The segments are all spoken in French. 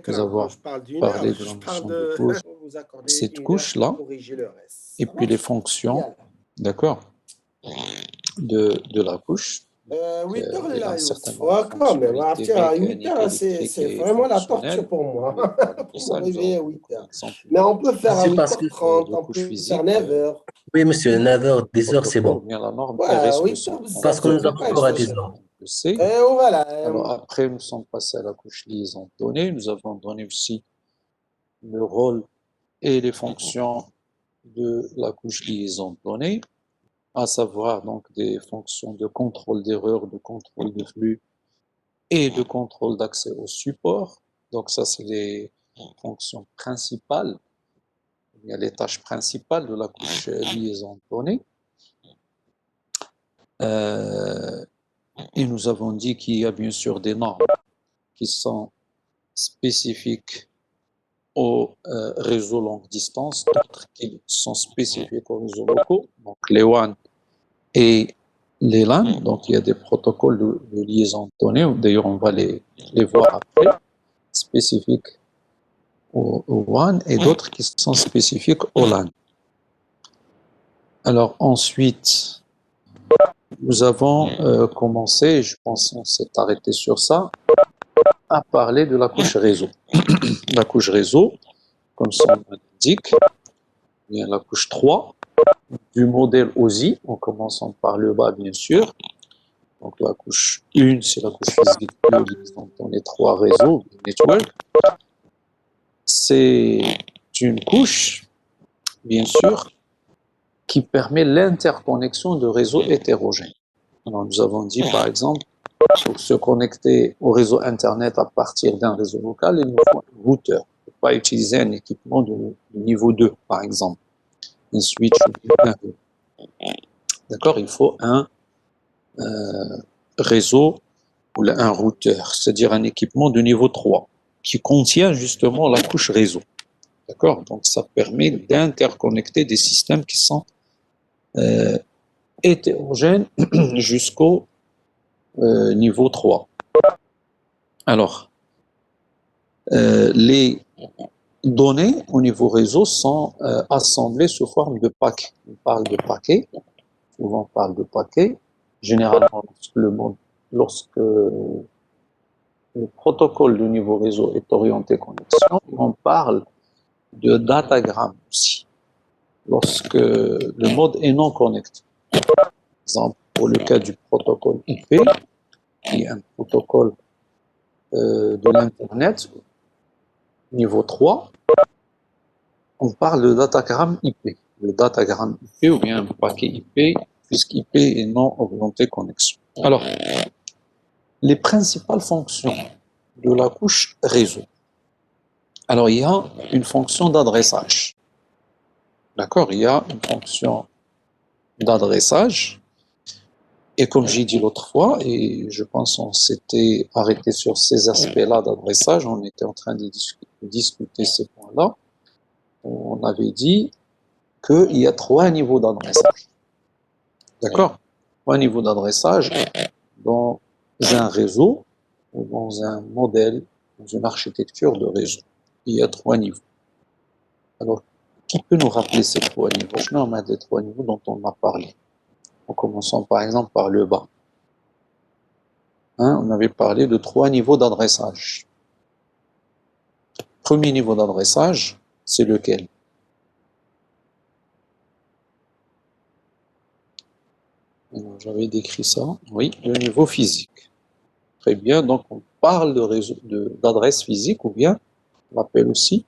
nous Quand avoir je parle d'une heure, parlé de la je parle notion de de couche, vous accorder cette une heure pour couche-là, corriger le reste. et Ça puis les marche? fonctions, Yalla. d'accord, de la couche. 8 heures Il a là, un certain Youssef. nombre de Quand même, à fonctionnalités partir à 8 mécaniques, heures, électriques c'est et vraiment la torture fonctionnelles. pour On moi, avait parlé de pour me ça. Nous avons réveiller à pris 8 comme heures. exemple Mais on peut faire à C'est parce que, 8h30, de on couche peut faire physique. 9 heures. oui, monsieur, 9 heures, 10 heures, c'est Protocole, ou bon. bien la norme Ouais, RS 8 heures, Parce que ça nous fait232, avons pas bien encore à sûr, 10 tout exagérer. heures. le monde le sait. Et voilà. Alors après, nous sommes passés à la couche liaison de données. Nous avons donné aussi le rôle et les fonctions de la couche liaison de données, à savoir donc des fonctions de contrôle d'erreur, de contrôle de flux et de contrôle d'accès au support. Donc ça, c'est les fonctions principales, il y a les tâches principales de la couche liaison de données. Et nous avons dit qu'il y a bien sûr des normes qui sont spécifiques aux réseaux longue distance, d'autres qui sont spécifiques aux réseaux locaux, donc les WAN et les LAN. Donc il y a des protocoles de liaison de données, d'ailleurs on va les voir après, spécifiques au WAN et d'autres qui sont spécifiques au LAN. Alors ensuite, nous avons commencé, je pense qu'on s'est arrêté sur ça, à parler de la couche réseau. La couche réseau, comme son nom l'indique, bien la couche 3 du modèle OSI, en commençant par le bas bien sûr. Donc la couche 1, c'est la couche physique de liaison dans les trois réseaux, network. C'est une couche, bien sûr, qui permet l'interconnexion de réseaux hétérogènes. Alors, nous avons dit, par exemple, pour se connecter au réseau Internet à partir d'un réseau local, il nous faut un routeur. On ne peut pas utiliser un équipement de niveau 2, par exemple, un switch ou un routeur. D'accord, il faut un réseau ou un routeur, c'est-à-dire un équipement de niveau 3 qui contient justement la couche réseau. D'accord, donc ça permet d'interconnecter des systèmes qui sont hétérogènes jusqu'au niveau 3. Alors, les données au niveau réseau sont assemblées sous forme de paquets. On parle de paquets, souvent on parle de paquets, généralement lorsque le protocole de niveau réseau est orienté connexion, on parle de datagramme aussi, lorsque le mode est non connecté. Par exemple, pour le cas du protocole IP, qui est un protocole de l'Internet, niveau 3, on parle de datagramme IP. Le datagramme IP ou bien un paquet IP, puisqu'IP est non orienté connexion. Alors, les principales fonctions de la couche réseau. Alors, il y a une fonction d'adressage. D'accord? Il y a une fonction d'adressage. Et comme j'ai dit l'autre fois, et je pense qu'on s'était arrêté sur ces aspects-là d'adressage, on était en train de discuter ces points-là, on avait dit qu'il y a 3 niveaux d'adressage. D'accord? 3 niveaux d'adressage dans un réseau ou dans un modèle, dans une architecture de réseau. Il y a 3 niveaux. Alors, qui peut nous rappeler ces 3 niveaux? Je nomme les 3 niveaux dont on a parlé. En commençant par exemple par le bas. On avait parlé de 3 niveaux d'adressage. Premier niveau d'adressage, c'est lequel? J'avais décrit ça. Oui, le niveau physique. Très bien, donc on parle de réseau, d'adresse physique ou bien on l'appelle aussi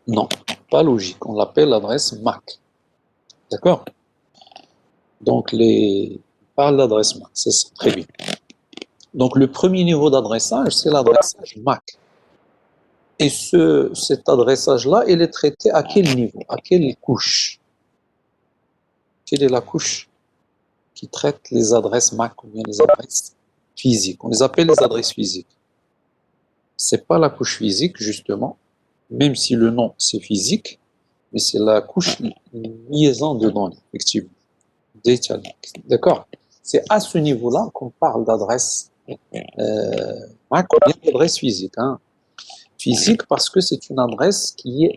non, pas logique, on l'appelle l'adresse MAC. D'accord? Donc on parle d'adresse MAC, c'est ça, très bien. Donc le premier niveau d'adressage, c'est l'adressage MAC. Et cet adressage-là, il est traité à quel niveau? À quelle couche? Quelle est la couche qui traite les adresses MAC ou bien les adresses physiques? On les appelle les adresses physiques. C'est pas la couche physique, justement, même si le nom c'est physique, mais c'est la couche liaison de données, effectivement. D'accord? C'est à ce niveau-là qu'on parle d'adresse MAC ou bien d'adresse physique. Hein. Physique parce que c'est une adresse qui est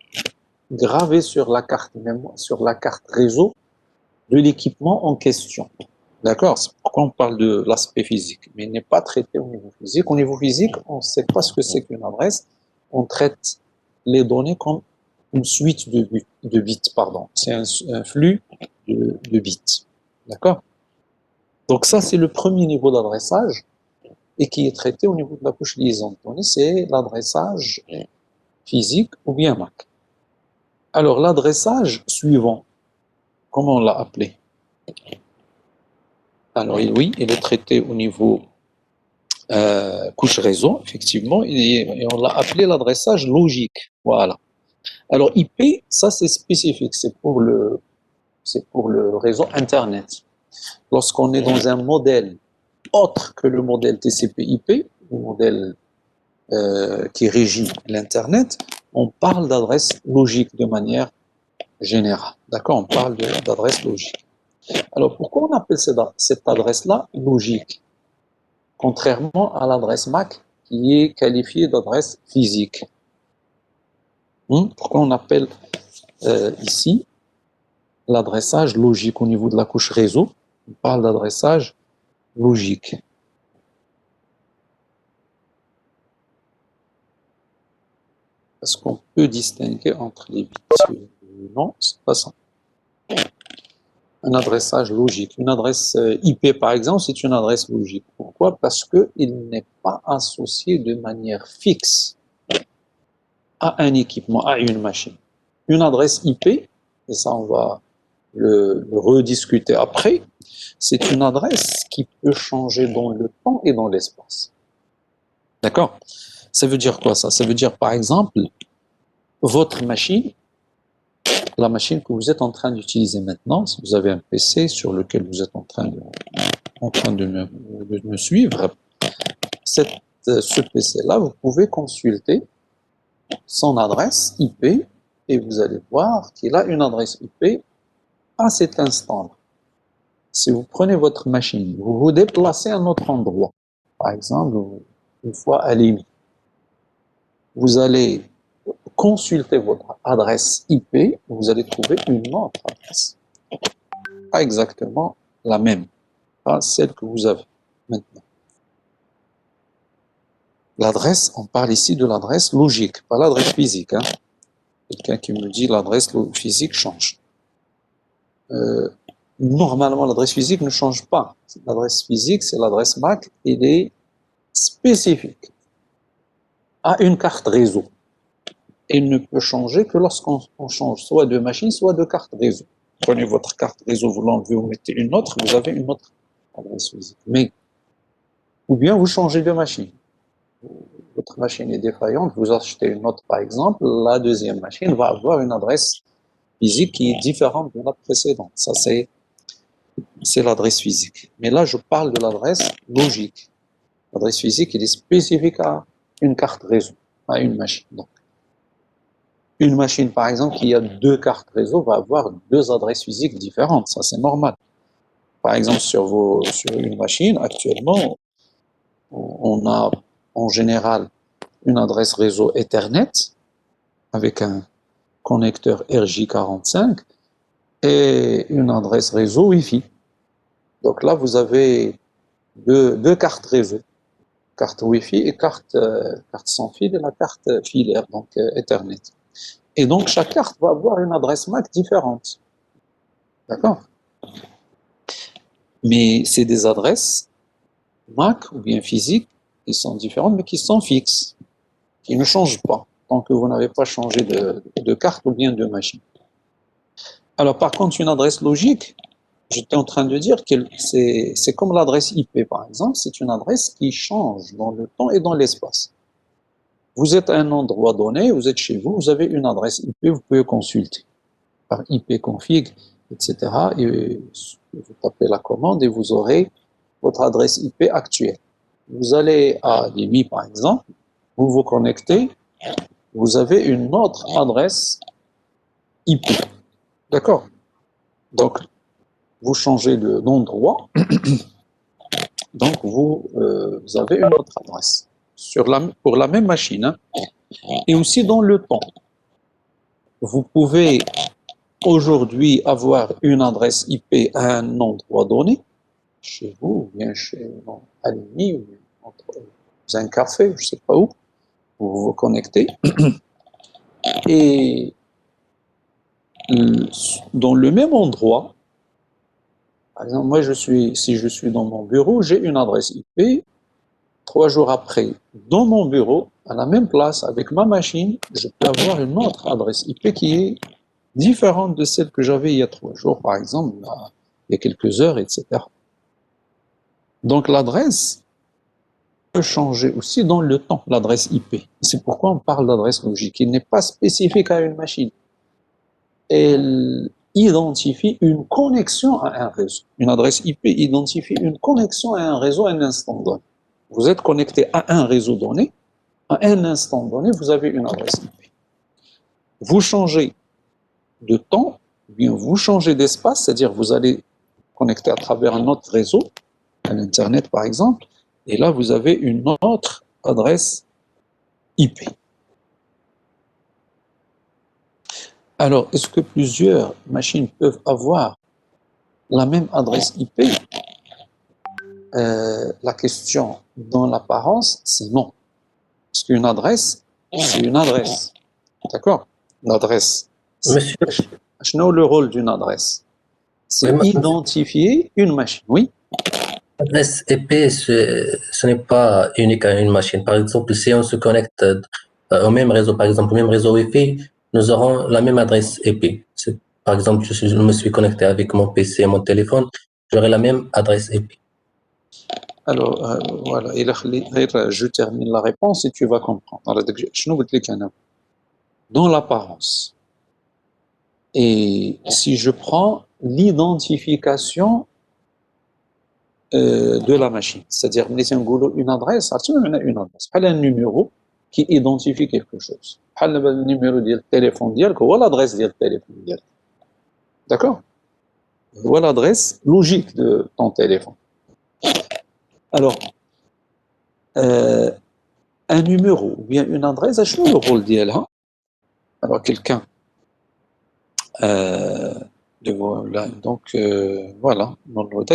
gravée sur la carte mémoire, sur la carte réseau de l'équipement en question. D'accord? C'est pourquoi on parle de l'aspect physique, mais il n'est pas traité au niveau physique. Au niveau physique, on ne sait pas ce que c'est qu'une adresse. On traite les données comme une suite de bits, pardon. C'est un flux de bits. D'accord? Donc ça, c'est le premier niveau d'adressage et qui est traité au niveau de la couche liaison de données, c'est l'adressage physique ou bien MAC. Alors, l'adressage suivant, comment on l'a appelé? Alors, oui, il est traité au niveau couche réseau, effectivement, et on l'a appelé l'adressage logique. Voilà. Alors, IP, ça c'est spécifique, c'est pour le réseau Internet. Lorsqu'on est dans un modèle autre que le modèle TCP/IP, le modèle qui régit l'Internet, on parle d'adresse logique de manière générale. D'accord? On parle d'adresse logique. Alors, pourquoi on appelle cette adresse-là logique? Contrairement à l'adresse MAC qui est qualifiée d'adresse physique. Pourquoi on appelle ici l'adressage logique au niveau de la couche réseau? On parle d'adressage logique. Parce qu'on peut distinguer entre les bits. Non, c'est pas ça. Un adressage logique. Une adresse IP, par exemple, c'est une adresse logique. Pourquoi? Parce qu'il n'est pas associé de manière fixe à un équipement, à une machine. Une adresse IP, et ça on va le rediscuter après, c'est une adresse qui peut changer dans le temps et dans l'espace. D'accord? Ça veut dire quoi ça? Ça veut dire par exemple, votre machine, la machine que vous êtes en train d'utiliser maintenant, si vous avez un PC sur lequel vous êtes en train de me suivre, ce PC-là, vous pouvez consulter son adresse IP et vous allez voir qu'il a une adresse IP à cet instant-là. Si vous prenez votre machine, vous vous déplacez à un autre endroit, par exemple, une fois à Lima, vous allez consulter votre adresse IP, vous allez trouver une autre adresse. Pas exactement la même, pas celle que vous avez maintenant. L'adresse, on parle ici de l'adresse logique, pas l'adresse physique. Hein. Quelqu'un qui me dit l'adresse physique change. Normalement, l'adresse physique ne change pas. L'adresse physique, c'est l'adresse MAC, elle est spécifique à une carte réseau. Elle ne peut changer que lorsqu'on change soit de machine, soit de carte réseau. Prenez votre carte réseau, vous l'enlevez, vous mettez une autre, vous avez une autre adresse physique. Mais, ou bien vous changez de machine. Votre machine est défaillante, vous achetez une autre par exemple, la deuxième machine va avoir une adresse physique qui est différente de la précédente. Ça, c'est l'adresse physique. Mais là, je parle de l'adresse logique. L'adresse physique, elle est spécifique à une carte réseau, à une machine. Donc, une machine, par exemple, qui a deux cartes réseau, va avoir deux adresses physiques différentes. Ça, c'est normal. Par exemple, sur une machine, actuellement, on a en général une adresse réseau Ethernet avec un connecteur RJ45 et une adresse réseau Wi-Fi. Donc là, vous avez deux cartes réseau, carte Wi-Fi et carte sans fil et la carte filaire, donc Ethernet. Et donc, chaque carte va avoir une adresse MAC différente. D'accord? Mais c'est des adresses MAC ou bien physiques qui sont différentes, mais qui sont fixes, qui ne changent pas, tant que vous n'avez pas changé de carte ou bien de machine. Alors, par contre, une adresse logique, j'étais en train de dire que c'est comme l'adresse IP, par exemple, c'est une adresse qui change dans le temps et dans l'espace. Vous êtes à un endroit donné, vous êtes chez vous, vous avez une adresse IP, vous pouvez consulter par ipconfig, etc. Et vous tapez la commande et vous aurez votre adresse IP actuelle. Vous allez à Limi, par exemple, vous vous connectez, vous avez une autre adresse IP. D'accord? Donc, vous changez d'endroit Donc, vous avez une autre adresse pour la même machine, hein. Et aussi dans le temps. Vous pouvez aujourd'hui avoir une adresse IP à un endroit donné, chez vous, ou bien chez à l'ennemi, ou bien dans un café, je ne sais pas où, vous vous connectez. Et dans le même endroit, par exemple, moi, si je suis dans mon bureau, j'ai une adresse IP. 3 jours après, dans mon bureau, à la même place, avec ma machine, je peux avoir une autre adresse IP qui est différente de celle que j'avais il y a 3 jours, par exemple, il y a quelques heures, etc. Donc l'adresse peut changer aussi dans le temps, l'adresse IP. C'est pourquoi on parle d'adresse logique. Il n'est pas spécifique à une machine. Elle identifie une connexion à un réseau. Une adresse IP identifie une connexion à un réseau à un instant donné. Vous êtes connecté à un réseau donné, à un instant donné, vous avez une adresse IP. Vous changez de temps, ou bien vous changez d'espace, c'est-à-dire vous allez connecter à travers un autre réseau, à l'Internet par exemple, et là vous avez une autre adresse IP. Alors, est-ce que plusieurs machines peuvent avoir la même adresse IP? La question dans l'apparence, c'est non. Parce qu'une adresse, c'est une adresse. D'accord? L'adresse. Monsieur, Je le rôle d'une adresse. C'est identifier une machine. Oui? l'adresse IP, ce n'est pas unique à une machine. Par exemple, si on se connecte au même réseau, par exemple, au même réseau Wi-Fi, nous aurons la même adresse IP. Par exemple, je me suis connecté avec mon PC et mon téléphone, j'aurai la même adresse IP. Alors, voilà. Je termine la réponse et tu vas comprendre. Dans l'apparence. Et si je prends l'identification de la machine, c'est-à-dire une adresse, une adresse, pas un numéro qui identifie quelque chose. Pas le numéro du téléphone, ou l'adresse du téléphone. D'accord? Ou l'adresse logique de ton téléphone. Alors, un numéro ou bien une adresse, je le rôle d'elle. Alors, quelqu'un donc voilà,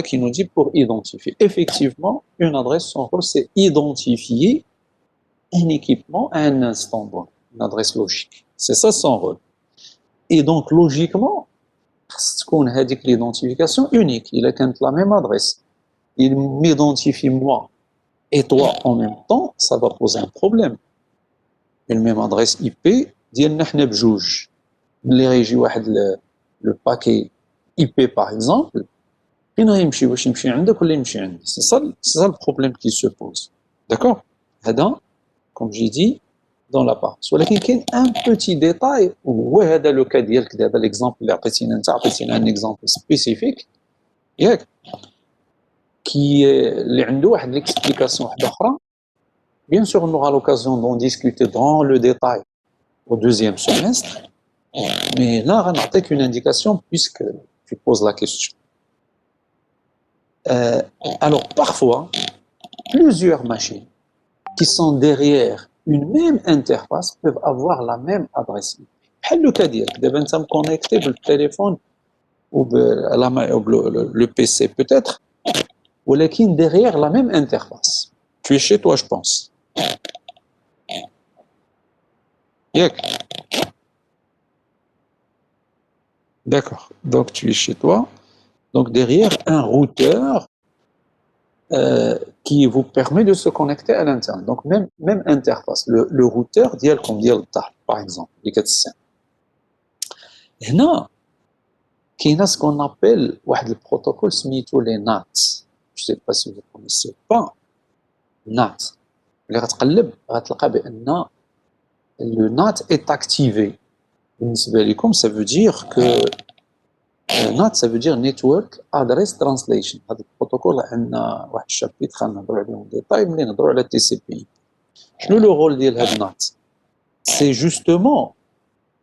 qui nous dit pour identifier. Effectivement, une adresse, son rôle, c'est identifier un équipement à un instant donné, une adresse logique. C'est ça son rôle. Et donc, logiquement, تكون هذيك l'identification unique. Il a quand la même adresse. Il m'identifie moi et toi en même temps, ça va poser un problème. Une même adresse IP ديالنا حنا بجوج. ملي غيجي واحد le paquet IP par exemple, فين غيمشي؟ واش يمشي عندك ولا يمشي عندي؟ C'est ça le problème qui se pose. D'accord? هذا comme j'ai dit dans l'apparence. ولكن كاين un petit détail وهو هذا لو كا ديالك دابا l'exemple اللي عطيتينا انت عطيتينا un exemple spécifique ياك اللي عنده واحد l'explication واحده اخرى. Bien sûr, on aura l'occasion d'en discuter dans le détail au deuxième semestre. Mais là, on n'a qu'une indication puisque tu poses la question. Alors, parfois, plusieurs machines qui sont derrière une même interface peuvent avoir la même adresse IP. Le cas dire, دابا انت connecté le téléphone ou le PC peut-être, ولكن derrière la même interface. Tu es chez toi, je pense. Yak. D'accord. Donc tu es chez toi. Donc derrière un routeur qui vous permet de se connecter à l'internet. Donc même interface. Le routeur comme par exemple. Là, il y a ce qu'on appelle le protocole سميتو les NAT. Je ne sais pas si vous connaissez pas. NAT. اللي غتقلب غتلقى بأن le NAT est activé. Ça veut dire que NAT, ça veut dire Network Address Translation. هذا البروتوكول عندنا واحد الشابيتر غنهضروا عليه en détail ملي نهضروا على TCP. شنو le rôle ديال هذا NAT? C'est justement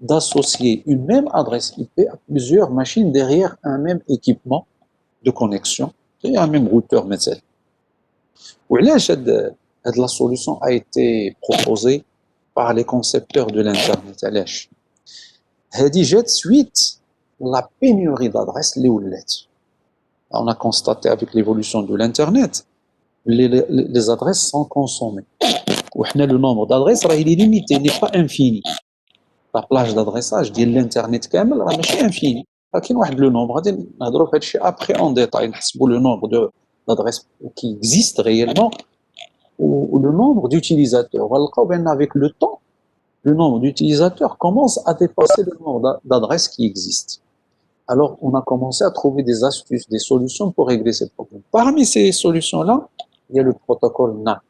d'associer une même adresse IP à plusieurs machines derrière un même équipement de connexion et un même routeur مثلا. وعلاش هاد la solution a été proposée par les concepteurs de l'internet علاش هادي جات suite la pénurie d'adresses اللي ولات. On a constaté avec l'évolution de l'internet les adresses sont consommées. وحنا le nombre d'adresses راه il est limité, il n'est pas infini. La plage d'adressage ديال الانترنت كامل راه ماشي infini. كاين واحد لو نومبر غادي نهضروا في هذا الشيء après en détail نحسبوا le nombre d'adresses qui existent réellement ou le nombre d'utilisateurs. غنلقاو بان avec le temps le nombre d'utilisateurs commence à dépasser le nombre d'adresses qui existent. Alors on a commencé à trouver des astuces, des solutions pour régler ces problèmes. Parmi ces solutions-là, il y a le protocole NAT,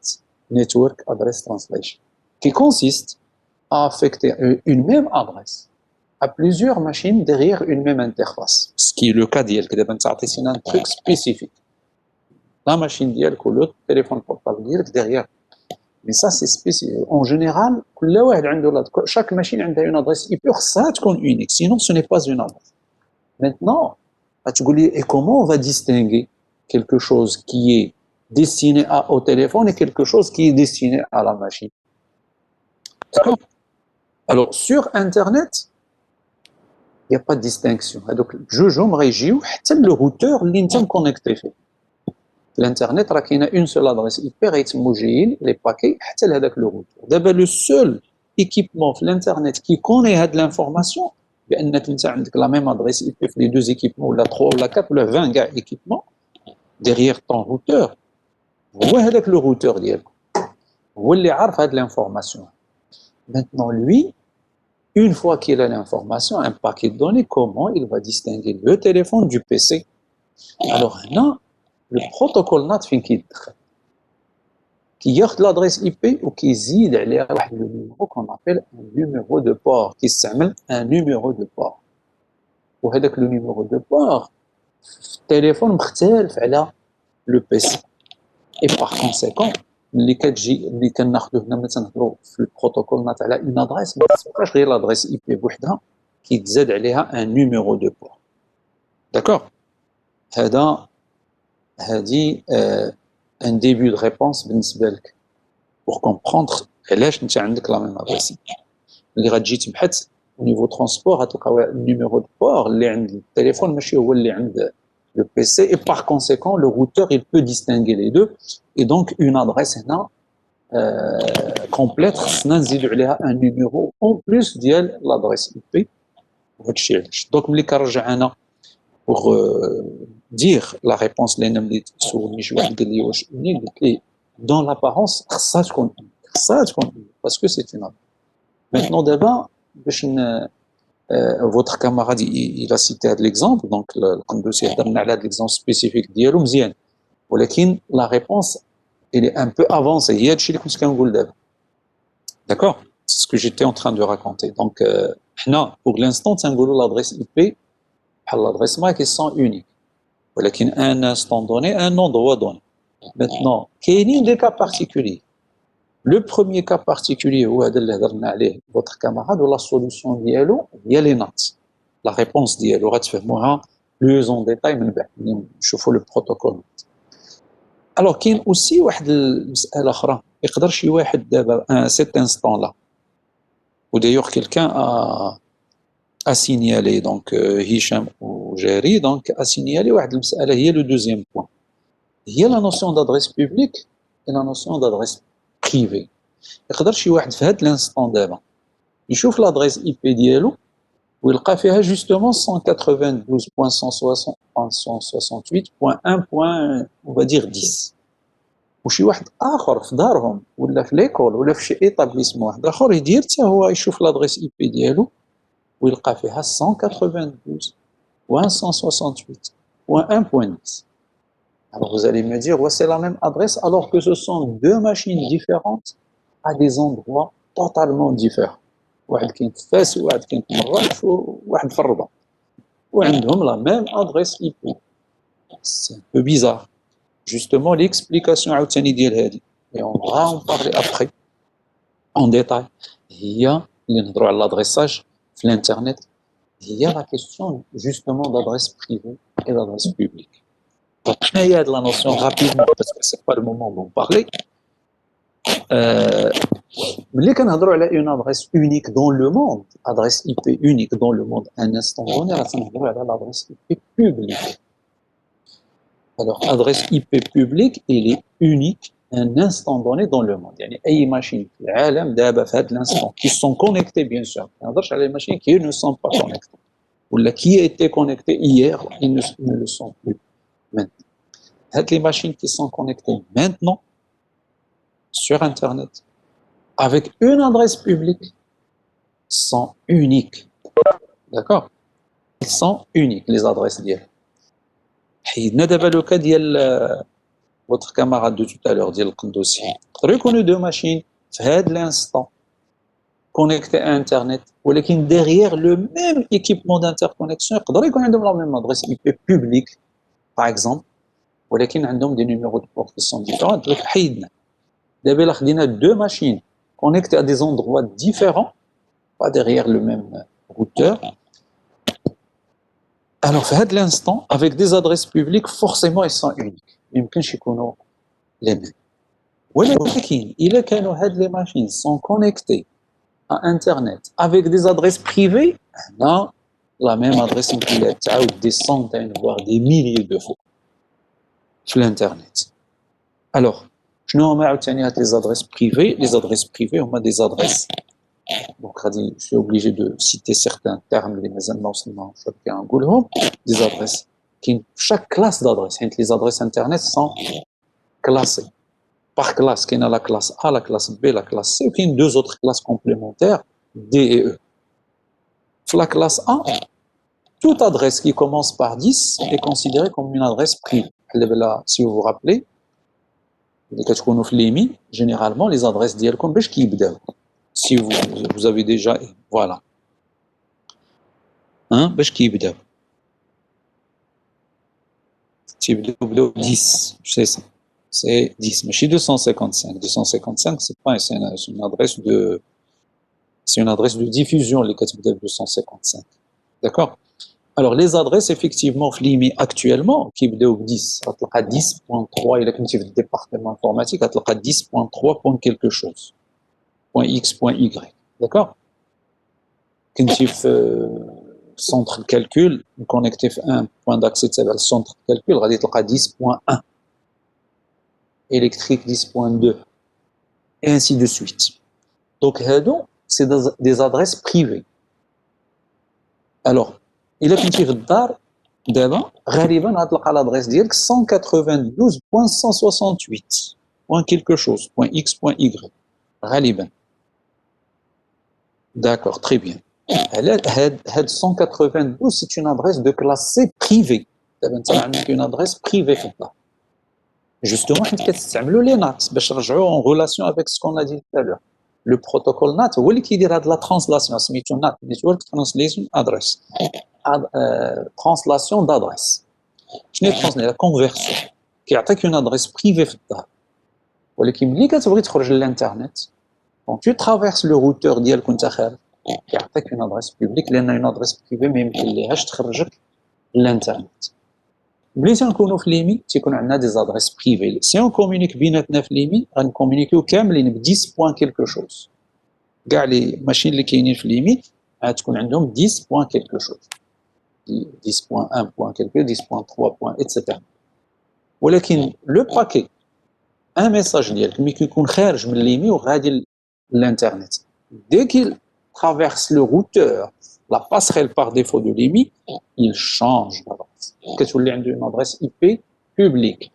Network Address Translation, qui consiste à affecter une même adresse à plusieurs machines derrière une même interface. Ce qui est le cas d'IEL, c'est un truc spécifique. La machine d'IEL ou le téléphone portable d'IEL derrière. Mais ça, c'est spécifique. En général, chaque machine a une adresse IP, ça c'est unique, sinon ce n'est pas une adresse. Maintenant, et comment on va distinguer quelque chose qui est destiné au téléphone et quelque chose qui est destiné à la machine? D'accord? Alors, sur Internet, il n'y a pas de distinction. Donc, je me réjouis, le routeur, l'interne connecté. L'Internet, il y a une seule adresse IP, les paquets, le routeur. D'abord, le seul équipement de l'Internet qui connaît de l'information, tu as la même adresse IP les deux équipements, ou la 3, ou la 4, ou la 20 équipements, derrière ton routeur, c'est le routeur. Il a l'information. Maintenant, lui, une fois qu'il a l'information, un paquet de données, comment il va distinguer le téléphone du PC? Alors là, le protocole NAT qui a l'adresse IP ou qui zide le numéro qu'on appelle un numéro de port, qui s'appelle un numéro de port. Ou avec le numéro de port, le téléphone مختلف على le PC. Et par conséquent, اللي كناخذوا هنا مثلا نهضروا في البروتوكول نات على une adresse ما تبقاش غير l'adresse IP بوحدها كيتزاد عليها un numéro de port. D'accord? هذه un début de réponse بالنسبه لك pour comprendre علاش انت عندك لا ميم adresse. اللي غتجي تبحث au niveau transport غتلقى numéro de port اللي عند التليفون ماشي هو اللي عند le PC et par conséquent le routeur il peut distinguer les deux et donc une adresse هنا complète خصنا نزيدوا عليها un numéro en plus ديال l'adresse IP وهذا الشيء علاش. دونك ملي كنرجع انا pour dire la réponse اللي سولني شي واحد قال لي واش قلت لي dans l'apparence خصها تكون parce que c'est une adresse. Maintenant d'abord باش votre camarade il a cité l'exemple donc القندوسي هضرنا على l'exemple spécifique ديالو مزيان ولكن la réponse elle est un peu avancée. هي هادشي اللي كنت كنقول دابا. D'accord? C'est ce que j'étais en train de raconter. Donc حنا pour l'instant تنقولوا l'adresse IP بحال l'adresse MAC ils sont uniques. ولكن un instant donné un endroit donné. Maintenant كاينين des cas particuliers. Le premier cas particulier هو هذا اللي هضرنا عليه votre camarade ولا solution ديالو هي لي نات. La réponse ديالو غتفهموها plus en détail من بعد نشوفوا le protocole. Alors كاين aussi واحد المسألة أخرى يقدر شي واحد دابا cet instant là ou d'ailleurs quelqu'un a signalé donc Hicham ou Jerry donc a signalé واحد المسألة هي le deuxième point. هي la notion d'adresse publique et la notion d'adresse privée. يقدر شي واحد في هذا الانستون دابا يشوف l'adresse IP ديالو ويلقى فيها justement 192.168.1. on va dire 10 وشي واحد اخر في دارهم ولا في ليكول ولا في شي ايطابليسمون واحد اخر يدير حتى هو يشوف l'adresse IP ديالو ويلقى فيها 192.168.1.10. Alors vous allez me dire, ouais, c'est la même adresse alors que ce sont deux machines différentes à des endroits totalement différents. واحد كاين في فاس وواحد كاين في مراكش وواحد في الرباط وعندهم la même adresse IP. C'est un peu bizarre. Justement l'explication عاوتاني ديال هذه et on va en parler après en détail. هي اللي نهضروا على l'adressage في l'internet هي la question justement d'adresse privée et d'adresse publique. Donc, il y a de la notion rapidement, parce que ce n'est pas le moment d'en parler. Mais quand on a une adresse unique dans le monde, adresse IP unique dans le monde, à un instant donné, on a l'adresse IP publique. Alors, adresse IP publique, elle est unique à un instant donné dans le monde. يعني أي machine في العالم دابا في هذا l'instant qui sont connectées bien sûr. ما نهضرش على les machines qui ne sont pas connectées. Ou qui a été connectées hier, ils ne le sont plus maintenant. Les machines qui sont connectées maintenant sur Internet avec une adresse publique sont uniques. D'accord? Ils sont uniques, les adresses d'hier. حيدنا دابا لو كا ديال votre camarade de tout à l'heure ديال القندوسي. Reconnu deux machines في هذا l'instant connectées à Internet ولكن derrière le même équipement d'interconnexion يقدر يكون عندهم la même adresse IP publique par exemple ولكن عندهم des numéros de port qui sont différents. Donc حيدنا دابا الا خدينا deux machines connectées à des endroits différents pas derrière le même routeur. Alors, à l'instant, avec des adresses publiques, forcément, ils sont uniques. Il يمكنش يكونوا les mêmes. ولكن إلا كانوا هاد les machines sont connectées à Internet avec des adresses privées, هنا la même adresse يمكن تعاود des centaines voire des milliers de fois في الانترنت. Alors, شنو هما عاوتاني هاد les adresses privées? Les adresses privées هما des adresses. Donc, je suis obligé de citer certains termes, des adresses. Chaque classe d'adresses, les adresses Internet sont classées. Par classe, il y a la classe A, la classe B, la classe C, et puis deux autres classes complémentaires, D et E. La classe A, toute adresse qui commence par 10 est considérée comme une adresse privée. Si vous vous rappelez, généralement, les adresses d'IELCOM, si vous avez déjà, voilà. Hein, باش كيبداو 10, c'est ça. C'est 10, ماشي 255. 255, c'est pas une adresse de diffusion les كتبدا 255. D'accord? Alors les adresses effectivement فليمي actuellement كيبداو ب 10. غتلقى 10.3 الا كنتي في الديبارتمون انفورماتيك غتلقى 10.3 point quelque chose. Point X, point Y. D'accord? Quand tu fais centre de calcul, connecté à un point d'accès de centre de calcul, il y a 10.1, électrique 10.2, et ainsi de suite. Donc, c'est des adresses privées. Alors, il y a quand tu fais d'abord, غالبا غتلقى l'adresse ديالك 192.168, point quelque chose, point X, point Y. غالبا. D'accord, très bien. Had 192, c'est une adresse de classe C privée. Une adresse privée. Justement, les NAT, en relation avec ce qu'on a dit tout à l'heure. Le protocole NAT, c'est qui dira de la translation, c'est NAT, Network Translation Address. Translation d'adresse. Je n'ai pas la conversion, qui attaque une adresse privée. ولكن ملي كتبغي تخرج للانترنت quand tu traverses le routeur ديالك وانت خارج كيعطيك une adresse publique لان une adresse privée ما يمكنليهاش تخرجك للانترنت. ملي تنكونوا في ليمي تيكون عندنا دي زادريس بريفي سي اون كومونيك بيناتنا في ليمي غنكومونيكيو كاملين ب 10 بوان كيلكو شوز. كاع لي ماشين اللي كاينين في ليميت غتكون عندهم 10 بوان كيلكو شوز 10.1 بوان كيلكو 10.3 بوان ايتترا. ولكن لو باكي ان ميساج ديالك ملي كيكون خارج من ليمي وغادي للانترنت dès qu'il traverse le routeur la passerelle par défaut de l'IMI, il change d'adresse. كتولي عنده une adresse IP publique.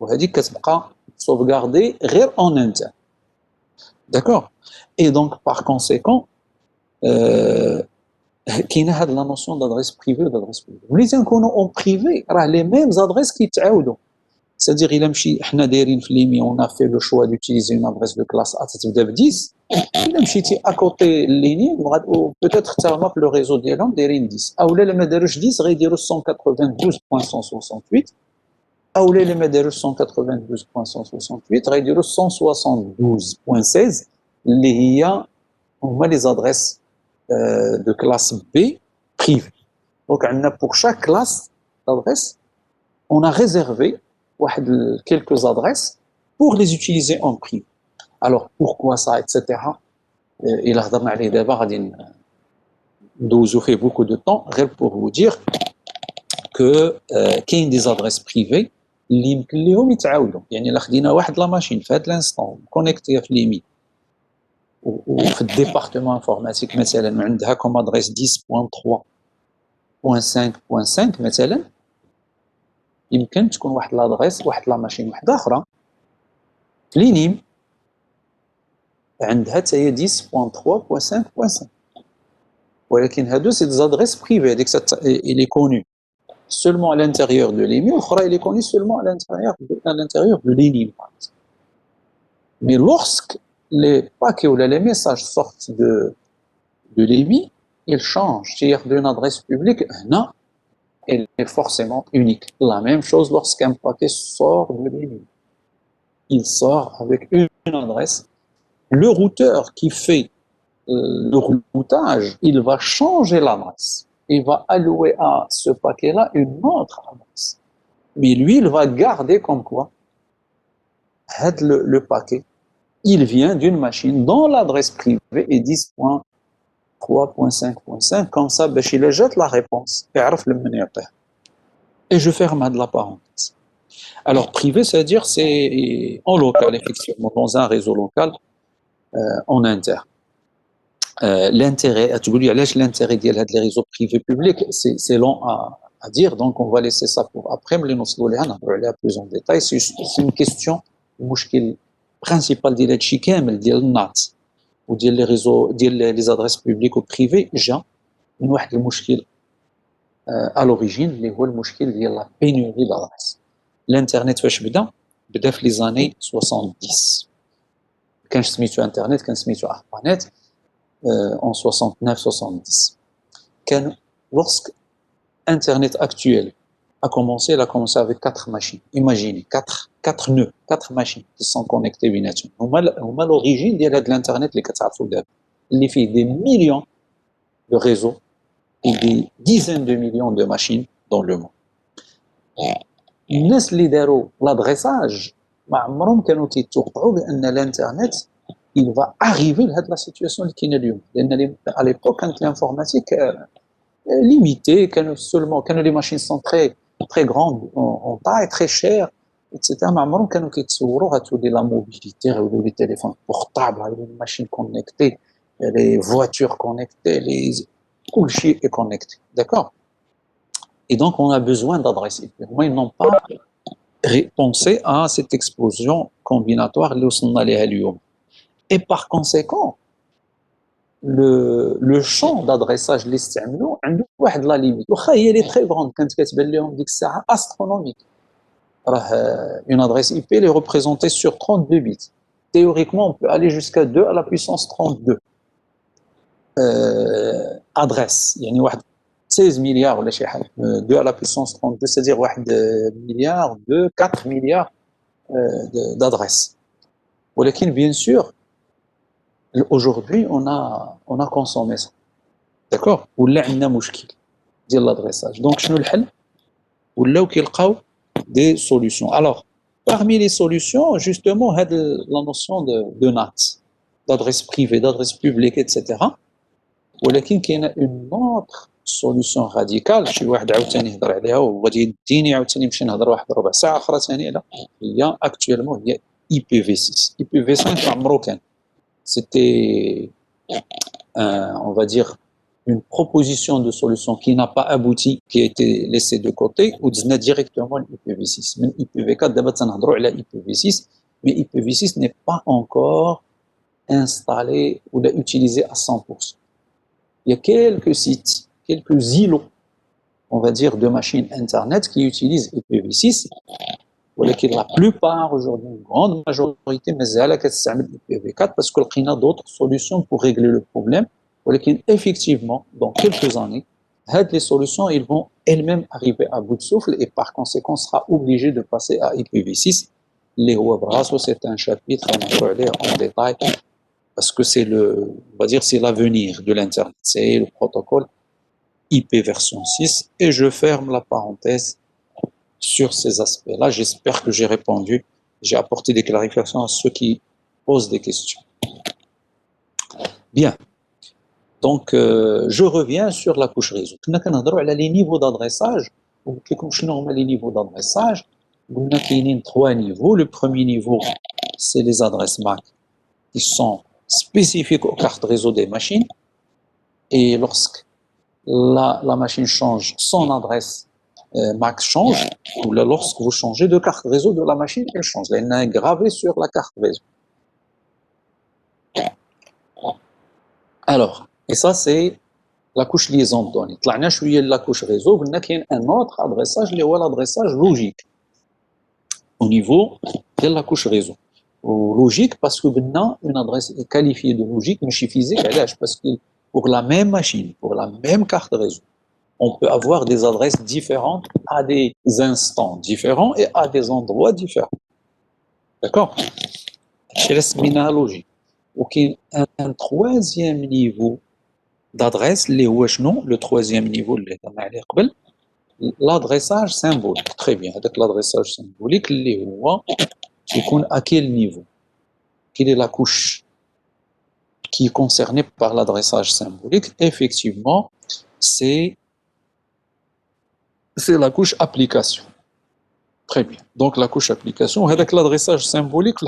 وهذيك كتبقى sauvegardée غير en interne. D'accord? Et donc par conséquent كاينه هاد la notion d'adresse privée ou d'adresse publique. ملي تنكونوا en privé راه les mêmes adresses كيتعاودوا. C'est-à-dire إلا مشي حنا دايرين في ليمي on a fait le choix d'utiliser une adresse de classe A تتبدا ب 10. إلا مشيتي أكوتي الليني peut-être تما في لو ريزو ديالهم دايرين 10 أولا إلا ما داروش 10 غيديروا 192.168 أولا إلا ما داروش 192.168 غيديروا 172.16 اللي هي هما لي زادريس de classe B privée. Donc عندنا pour chaque classe d'adresse on a réservé quelques adresses pour les utiliser en privé. Alors, pourquoi ça, etc. Il a fait beaucoup de temps, pour vous dire que qu'il y a des adresses privées اللي يمكن لهم يتعاودوا يعني الا خدينا واحد لا ماشين في هذا الانستون كونيكتيها في ليميت وفي الديبارتمون انفورماتيك مثلا عندها كوم ادريس 10.3.5.5 مثلا يمكن تكون واحد لادريس واحد لا ماشين واحده اخرى في لينيم عندها حتى هي 10.3.5.5 ولكن هادو سي دي ادريس بريفي هذيك اللي كوني seulement à l'intérieur de l'EMI, il est connu seulement à l'intérieur de l'ENIM. Mais lorsque les paquets ou les messages sortent de l'EMI, ils changent. C'est-à-dire d'une adresse publique, non, elle est forcément unique. La même chose lorsqu'un paquet sort de l'EMI. Il sort avec une adresse. Le routeur qui fait le routage, il va changer l'adresse. Il va allouer à ce paquet-là une autre adresse. Mais lui, il va garder comme quoi le paquet, il vient d'une machine dont l'adresse privée est 10.3.5.5. Comme ça, il jette la réponse. Et je ferme la parenthèse. Alors, privé, c'est-à-dire c'est en local, effectivement, dans un réseau local, en inter. L'intérêt, l'intérêt de les réseaux privés publics, c'est long à dire, donc on va laisser ça pour après, mais nous allons aller plus en détail. C'est une question, le principal de l'Etchikem, de l'NAT, ou les réseaux, les adresses publiques ou privées, j'ai une problème à l'origine, le problème de la pénurie d'adresses. L'internet, بدأ في les années 70. كان سميتو internet, كان سميتو ARPANET. En 69-70. Lorsque Internet actuel a commencé, il a commencé avec 4 machines. Imaginez, 4 nœuds, 4 machines qui sont connectées بيناتهم. هما l'origine de l'Internet اللي كتعرفوا دابا اللي فيه des millions de réseaux et des dizaines de millions de machines dans le monde. الناس اللي داروا l'adressage ما عمرهم كانوا كيتوقعوا بأن الإنترنت il va arriver à la situation qui est aujourd'hui. À l'époque, quand l'informatique limitée, quand les machines sont très grandes en taille, très chères, etc. Mais quand on a la mobilité, les téléphones portables, les machines connectées, les voitures connectées, tout le chien est connecté. D'accord? Et donc, on a besoin d'adresses IP. Moi, ils n'ont pas pensé à cette explosion combinatoire اللي Et par conséquent, le champ d'adressage ليستعملوا عنده واحد لا ليميت واخا هي اللي très grande كانت كتبان لهم ديك الساعه astronomique. راه une adresse IP est représentée sur 32 bits. Théoriquement, on peut aller jusqu'à 2 à la puissance 32 adresses. يعني واحد 16 milliards ولا شي حاجه 2 à la puissance 32 c'est-à-dire واحد milliard de 4 milliards d'adresses. ولكن bien sûr aujourd'hui on a consommé ça. D'accord? ولا عندنا مشكل ديال l'adressage. Donc شنو الحل؟ ولاو كيلقاو des solutions. Alors parmi les solutions justement la notion de NAT, d'adresse privée, d'adresse publique, etc. ولكن كاينه une autre solution radicale شي واحد عاوتاني يهضر عليها وغادي يديني عاوتاني نمشي نهضر واحد ربع ساعه اخرى ثاني على هي actuellement هي IPv6. IPv5 عمرو كان c'était on va dire une proposition de solution qui n'a pas abouti, qui a été laissée de côté, ou directement l'IPv6. Même IPv4, d'abord, ça n'a pas IPv6, mais IPv6 n'est pas encore installé ou utilisé à 100%. Il y a quelques sites, quelques îlots, on va dire, de machines Internet qui utilisent IPv6, ولكن la plupart aujourd'hui, une grande majorité, مازال كتستعمل IPv4 parce que لقينا d'autres solutions pour régler le problème. ولكن effectivement, dans quelques années, les solutions ils vont elles-mêmes arriver à bout de souffle et par conséquent, on sera obligé de passer à IPv6. Les Huawei, c'est un chapitre on va aller en détail parce que c'est on va dire, c'est l'avenir de l'Internet. C'est le protocole IP version 6 et je ferme la parenthèse sur ces aspects-là. J'espère que j'ai répondu, j'ai apporté des clarifications à ceux qui posent des questions. Bien. Donc, je reviens sur la couche réseau. On a les niveaux d'adressage. Les niveaux d'adressage, on a trois niveaux. Le premier niveau, c'est les adresses MAC qui sont spécifiques aux cartes réseau des machines. Et lorsque la machine change, son adresse MAC change, ou lorsque vous changez de carte réseau de la machine, elle change. Elle est gravée sur la carte réseau. Alors, et ça, c'est la couche liaison de données. طلعنا شويه la couche réseau, قلنا كاين un autre adressage اللي هو l'adressage logique au niveau de la couche réseau. Logique parce que قلنا une adresse est qualifiée de logique ماشي physique علاش parce que pour la même machine, pour la même carte réseau, on peut avoir des adresses différentes à des instants différents et à des endroits différents. D'accord? C'est la logique. Ok, un troisième niveau d'adresse, le troisième niveau, l'adressage symbolique. Très bien, avec l'adressage symbolique, à quel niveau? Quelle est la couche qui est concernée par l'adressage symbolique? Effectivement, c'est la couche application. Très bien. Donc la couche application, avec l'adressage symbolique,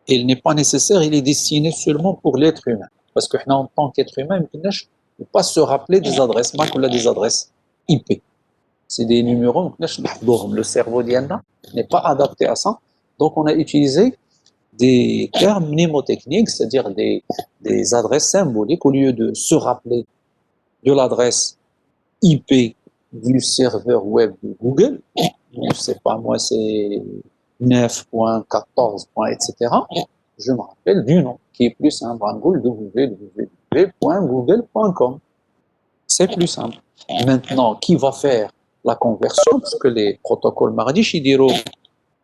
il n'est pas nécessaire, il est destiné seulement pour l'être humain. Parce que en tant qu'être humain, on ne peut pas se rappeler des adresses MAC ou des adresses IP. C'est des numéros, le cerveau n'est pas adapté à ça. Donc on a utilisé des termes mnémotechniques, c'est-à-dire des adresses symboliques, au lieu de se rappeler de l'adresse IP du serveur web de Google, je ne sais pas moi, c'est 9.14, etc. Je me rappelle du nom, qui est plus simple, www.google.com. C'est plus simple. Maintenant, qui va faire la conversion? Parce que les protocoles Maradish, ils diront,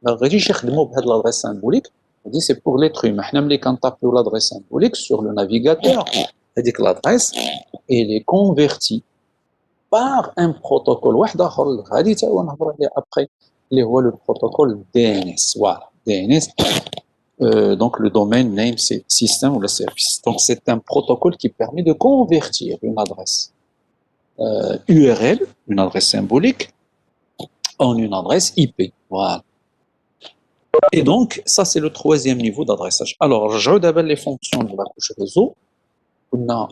l'adresse symbolique, on dit c'est pour l'être humain. Quand on tape l'adresse symbolique sur le navigateur, c'est-à-dire que l'adresse, elle est convertie par un protocole. Après, le protocole DNS. Voilà, DNS. Donc le domaine name, c'est système ou le service. Donc c'est un protocole qui permet de convertir une adresse URL, une adresse symbolique, en une adresse IP. Voilà. Et donc, ça c'est le troisième niveau d'adressage. Alors, je regarde les fonctions de la couche réseau. On a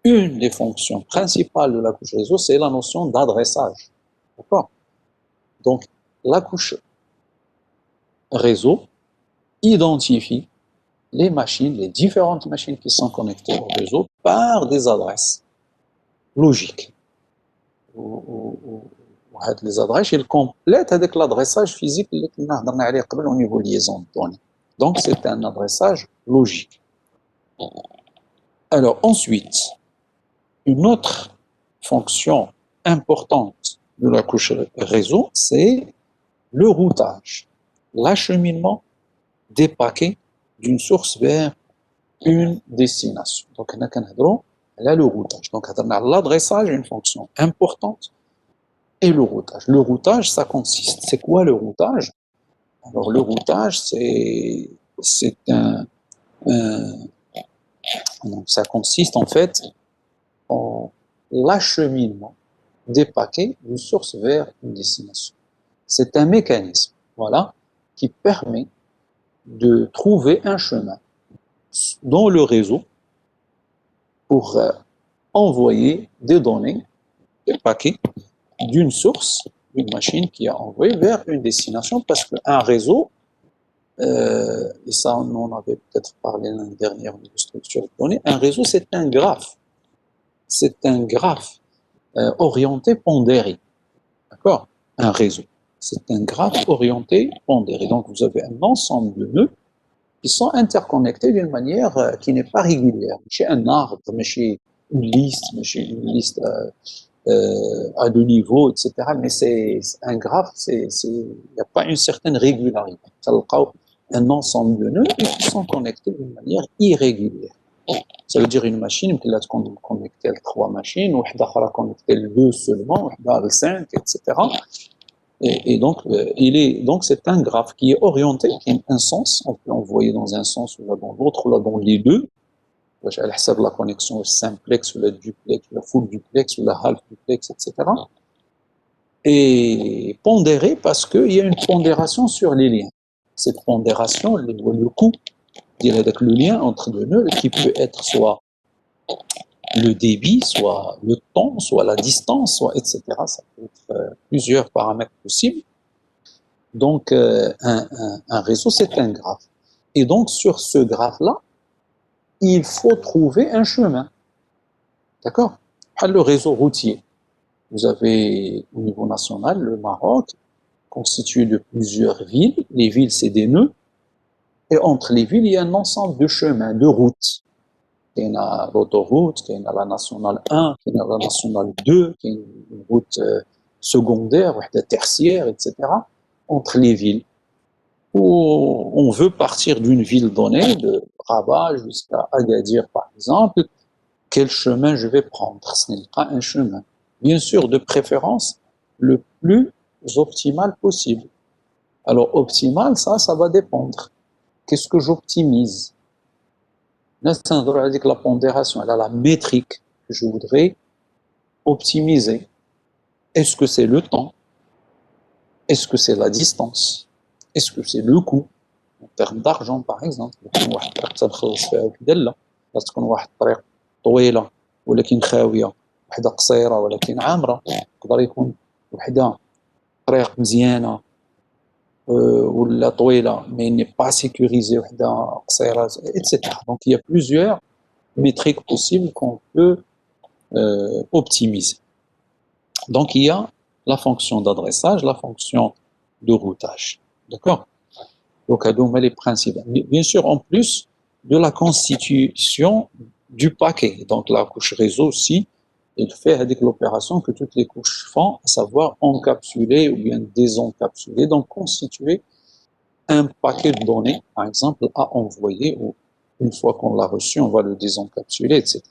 une des fonctions principales de la couche réseau, c'est la notion d'adressage. D'accord? Donc, la couche réseau identifie les machines, les différentes machines qui sont connectées au réseau par des adresses logiques. Les adresses, elles complètent avec l'adressage physique au niveau liaison de données. Donc, c'est un adressage logique. Alors, ensuite, une autre fonction importante de la couche réseau, c'est le routage, l'acheminement des paquets d'une source vers une destination. Donc, on a le routage. Donc, l'adressage est une fonction importante et le routage. Le routage, ça consiste. C'est quoi le routage? Alors, le routage, ça consiste en fait en l'acheminement des paquets d'une source vers une destination. C'est un mécanisme, voilà, qui permet de trouver un chemin dans le réseau pour envoyer des données, des paquets, d'une source, une machine qui a envoyé vers une destination, parce qu'un réseau, et ça on en avait peut-être parlé l'année dernière de structure de données, un réseau c'est un graphe. C'est un graphe orienté pondéré. D'accord? Un réseau. C'est un graphe orienté pondéré. Donc vous avez un ensemble de nœuds qui sont interconnectés d'une manière qui n'est pas régulière. Chez un arbre, mais chez une liste à deux niveaux, etc. Mais c'est un graphe, il n'y a pas une certaine régularité. Un ensemble de nœuds qui sont connectés d'une manière irrégulière. Ça veut dire une machine qui a connecté trois machines, ou connecté deux seulement, ou 5, etc. Et donc, c'est un graphe qui est orienté, qui a un sens. On peut envoyer dans un sens ou là dans l'autre, ou là dans les deux. À la connexion simplex, ou la duplex, ou la full duplex, ou la half duplex, etc. Et pondéré parce qu'il y a une pondération sur les liens. Cette pondération, le coût, avec le lien entre deux nœuds, qui peut être soit le débit, soit le temps, soit la distance, soit etc. Ça peut être plusieurs paramètres possibles. Donc, un réseau, c'est un graphe. Et donc, sur ce graphe-là, il faut trouver un chemin. D'accord? Le réseau routier. Vous avez, au niveau national, le Maroc, constitué de plusieurs villes. Les villes, c'est des nœuds. Et entre les villes, il y a un ensemble de chemins, de routes. Il y a l'autoroute, il y a la nationale 1, il y a la nationale 2, il y a une route secondaire, tertiaire, etc. Entre les villes. Où on veut partir d'une ville donnée, de Rabat jusqu'à Agadir par exemple, quel chemin je vais prendre? Ce n'est pas un chemin. Bien sûr, de préférence, le plus optimal possible. Alors, optimal, ça va dépendre. Qu'est-ce que j'optimise? La pondération, elle a la métrique que je voudrais optimiser. Est-ce que c'est le temps? Est-ce que c'est la distance? Est-ce que c'est le coût? En termes d'argent, par exemple. parce تكون واحد الطريق طويله ولكن خاويه وحده قصيره ولكن عامره يقدر يكون وحده طريق مزيانه ولا طويله mais n'est pas sécurisée وحده قصيره etc. Donc il y a plusieurs métriques possibles qu'on peut optimiser. Donc il y a la fonction d'adressage, la fonction de routage. D'accord? Donc, les principes. Bien sûr, en plus de la constitution du paquet. Donc, la couche réseau aussi, il fait avec l'opération que toutes les couches font, à savoir encapsuler ou bien désencapsuler. Donc, constituer un paquet de données, par exemple, à envoyer, ou une fois qu'on l'a reçu, on va le désencapsuler, etc.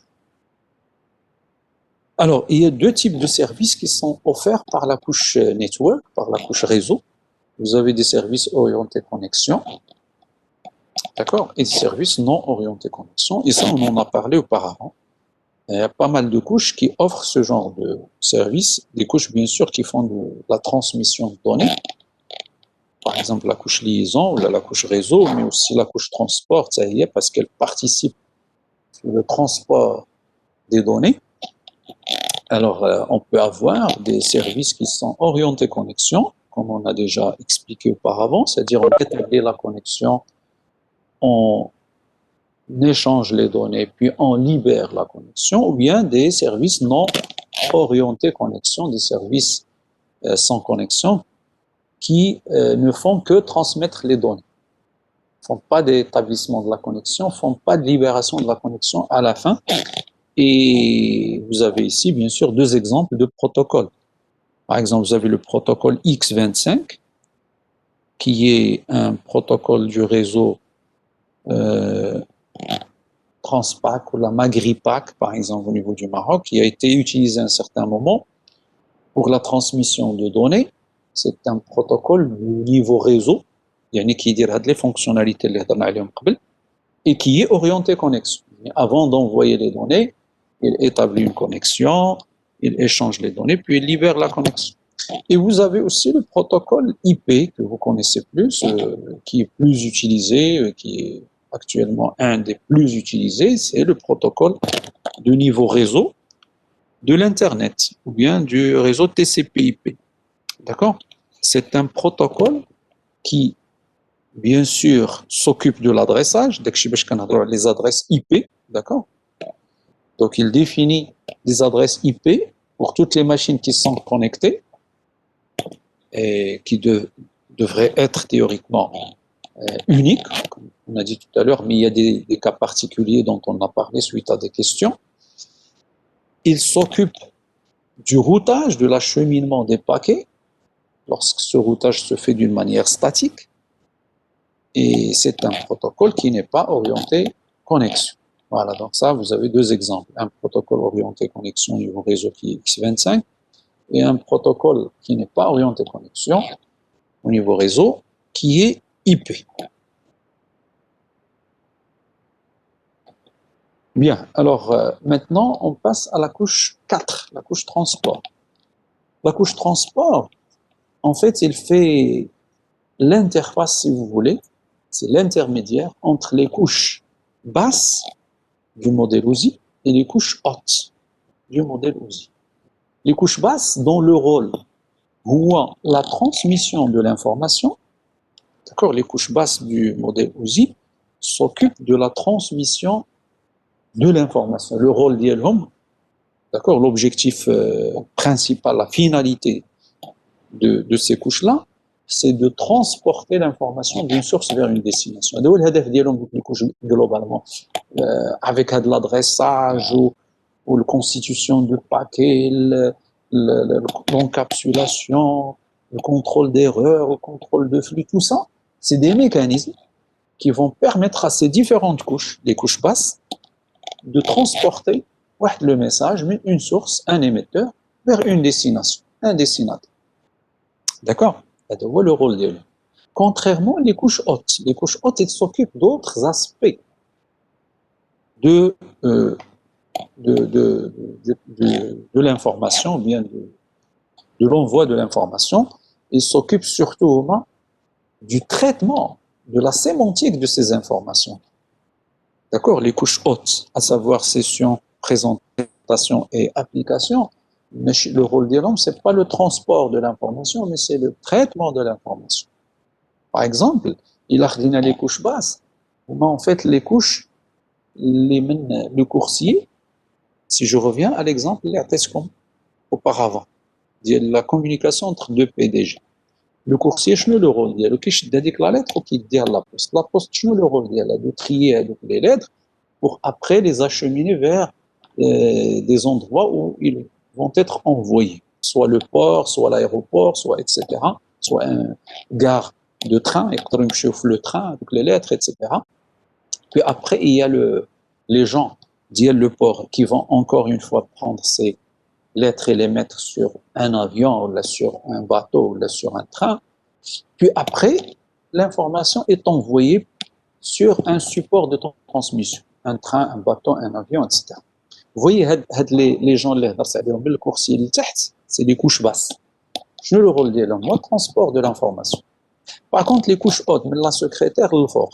Alors, il y a deux types de services qui sont offerts par la couche network, par la couche réseau. Vous avez des services orientés connexion, d'accord, et des services non orientés connexion. Et ça, on en a parlé auparavant. Il y a pas mal de couches qui offrent ce genre de services. Des couches, bien sûr, qui font de la transmission de données. Par exemple, la couche liaison ou la couche réseau, mais aussi la couche transport, ça y est, parce qu'elle participe au transport des données. Alors, on peut avoir des services qui sont orientés connexion, comme on a déjà expliqué auparavant, c'est-à-dire on établit la connexion, on échange les données, puis on libère la connexion, ou bien des services non orientés connexion, des services sans connexion, qui ne font que transmettre les données. Ne font pas d'établissement de la connexion, ne font pas de libération de la connexion à la fin. Et vous avez ici, bien sûr, deux exemples de protocoles. Par exemple, vous avez le protocole X25, qui est un protocole du réseau Transpac ou la Magripac, par exemple, au niveau du Maroc, qui a été utilisé à un certain moment pour la transmission de données. C'est un protocole du niveau réseau, il y a qui dit les fonctionnalités et qui est orienté connexion. Avant d'envoyer les données, il établit une connexion, il échange les données, puis il libère la connexion. Et vous avez aussi le protocole IP, que vous connaissez plus, qui est plus utilisé, qui est actuellement un des plus utilisés, c'est le protocole de niveau réseau de l'Internet, ou bien du réseau TCP/IP. D'accord? C'est un protocole qui, bien sûr, s'occupe de l'adressage, les adresses IP, d'accord? Donc, il définit des adresses IP pour toutes les machines qui sont connectées et qui devraient être théoriquement uniques, comme on a dit tout à l'heure, mais il y a des cas particuliers dont on a parlé suite à des questions. Il s'occupe du routage, de l'acheminement des paquets, lorsque ce routage se fait d'une manière statique, et c'est un protocole qui n'est pas orienté connexion. Voilà, donc ça, vous avez deux exemples. Un protocole orienté connexion niveau réseau qui est X25, et un protocole qui n'est pas orienté connexion au niveau réseau, qui est IP. Bien, alors maintenant on passe à la couche 4, la couche transport. La couche transport, en fait, il fait l'interface, si vous voulez, c'est l'intermédiaire entre les couches basses du modèle OSI et les couches hautes du modèle OSI. Les couches basses dont le rôle ou la transmission de l'information, d'accord, les couches basses du modèle OSI s'occupent de la transmission de l'information. Le rôle d'ILHOM, d'accord, l'objectif principal, la finalité de ces couches-là, c'est de transporter l'information d'une source vers une destination. Les couches globalement, avec l'adressage ou la constitution de paquets, l'encapsulation, le contrôle d'erreurs, le contrôle de flux, tout ça, c'est des mécanismes qui vont permettre à ces différentes couches, les couches basses, de transporter le message, mais une source, un émetteur, vers une destination, un destinataire. D'accord? C'est le rôle d'elle. Contrairement aux couches hautes, les couches hautes, elles s'occupent d'autres aspects de l'information, bien de l'envoi de l'information. Ils s'occupent surtout du traitement, de la sémantique de ces informations. D'accord? Les couches hautes, à savoir session, présentation et application, mais le rôle de l'homme, ce n'est pas le transport de l'information, mais c'est le traitement de l'information. Par exemple, il a les couches basses, en fait les couches, le coursier, si je reviens à l'exemple, comme auparavant, la communication entre deux PDG. Le coursier, je le rôle ديالو كيشد la lettre ou qui dit à la poste. La poste, je le rôle ديالها de trier les lettres pour après les acheminer vers des endroits où ils vont être envoyés, soit le port, soit l'aéroport, soit etc., soit un gare de train, et le train avec les lettres, etc. Puis après, il y a les gens le port qui vont encore une fois prendre ces lettres et les mettre sur un avion, ou là sur un bateau, ou là sur un train. Puis après, l'information est envoyée sur un support de transmission, un train, un bateau, un avion, etc. Vous voyez, les gens, le coursier, c'est des couches basses. Je le rôle de l'homme, le transport de l'information. Par contre, les couches hautes, mais la secrétaire, le fort.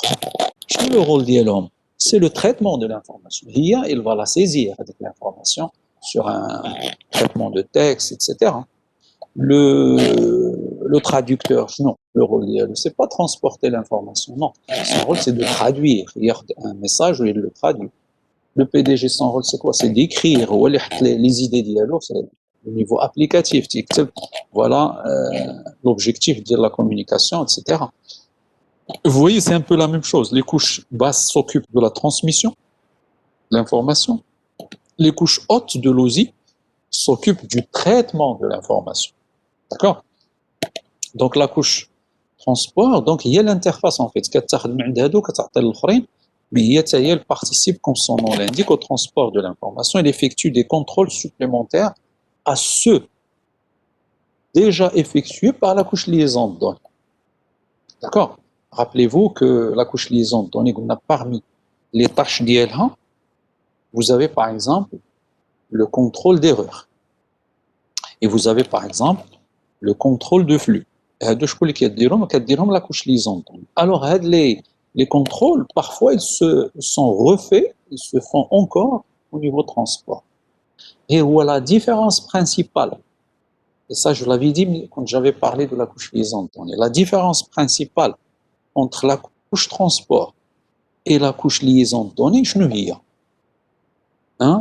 Je le rôle de l'homme, c'est le traitement de l'information. Il va la saisir avec l'information sur un traitement de texte, etc. Le traducteur, non, le rôle de l'homme, c'est pas transporter l'information, non. Son rôle, c'est de traduire. Il y a un message où il le traduit. Le PDG, son rôle, c'est quoi? C'est d'écrire les idées d'IALO, c'est le niveau applicatif. Voilà l'objectif de la communication, etc. Vous voyez, c'est un peu la même chose. Les couches basses s'occupent de la transmission de l'information. Les couches hautes de l'OSI s'occupent du traitement de l'information. D'accord? Donc la couche transport, donc il y a l'interface en fait. Mais elle participe, comme son nom l'indique, au transport de l'information. Elle effectue des contrôles supplémentaires à ceux déjà effectués par la couche liaison de données. D'accord? Rappelez-vous que la couche liaison de données, parmi les tâches d'ILH, vous avez par exemple le contrôle d'erreur. Et vous avez par exemple le contrôle de flux. La couche liaison de données. Alors, les contrôles, parfois, ils se sont refaits, ils se font encore au niveau transport. Et voilà la différence principale. Et ça, je l'avais dit quand j'avais parlé de la couche liaison de données. La différence principale entre la couche transport et la couche liaison de données,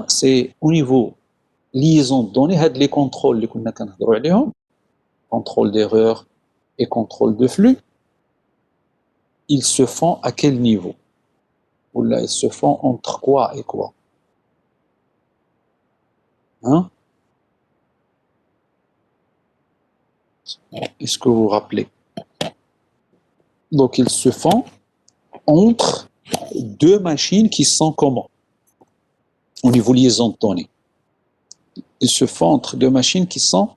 c'est au niveau liaison de données, les contrôles, contrôle d'erreur et contrôle de flux, ils se font à quel niveau? Ou là, ils se font entre quoi et quoi? Est-ce que vous vous rappelez? Donc, ils se font entre deux machines qui sont comment? Au niveau liaison de données. Ils se font entre deux machines qui sont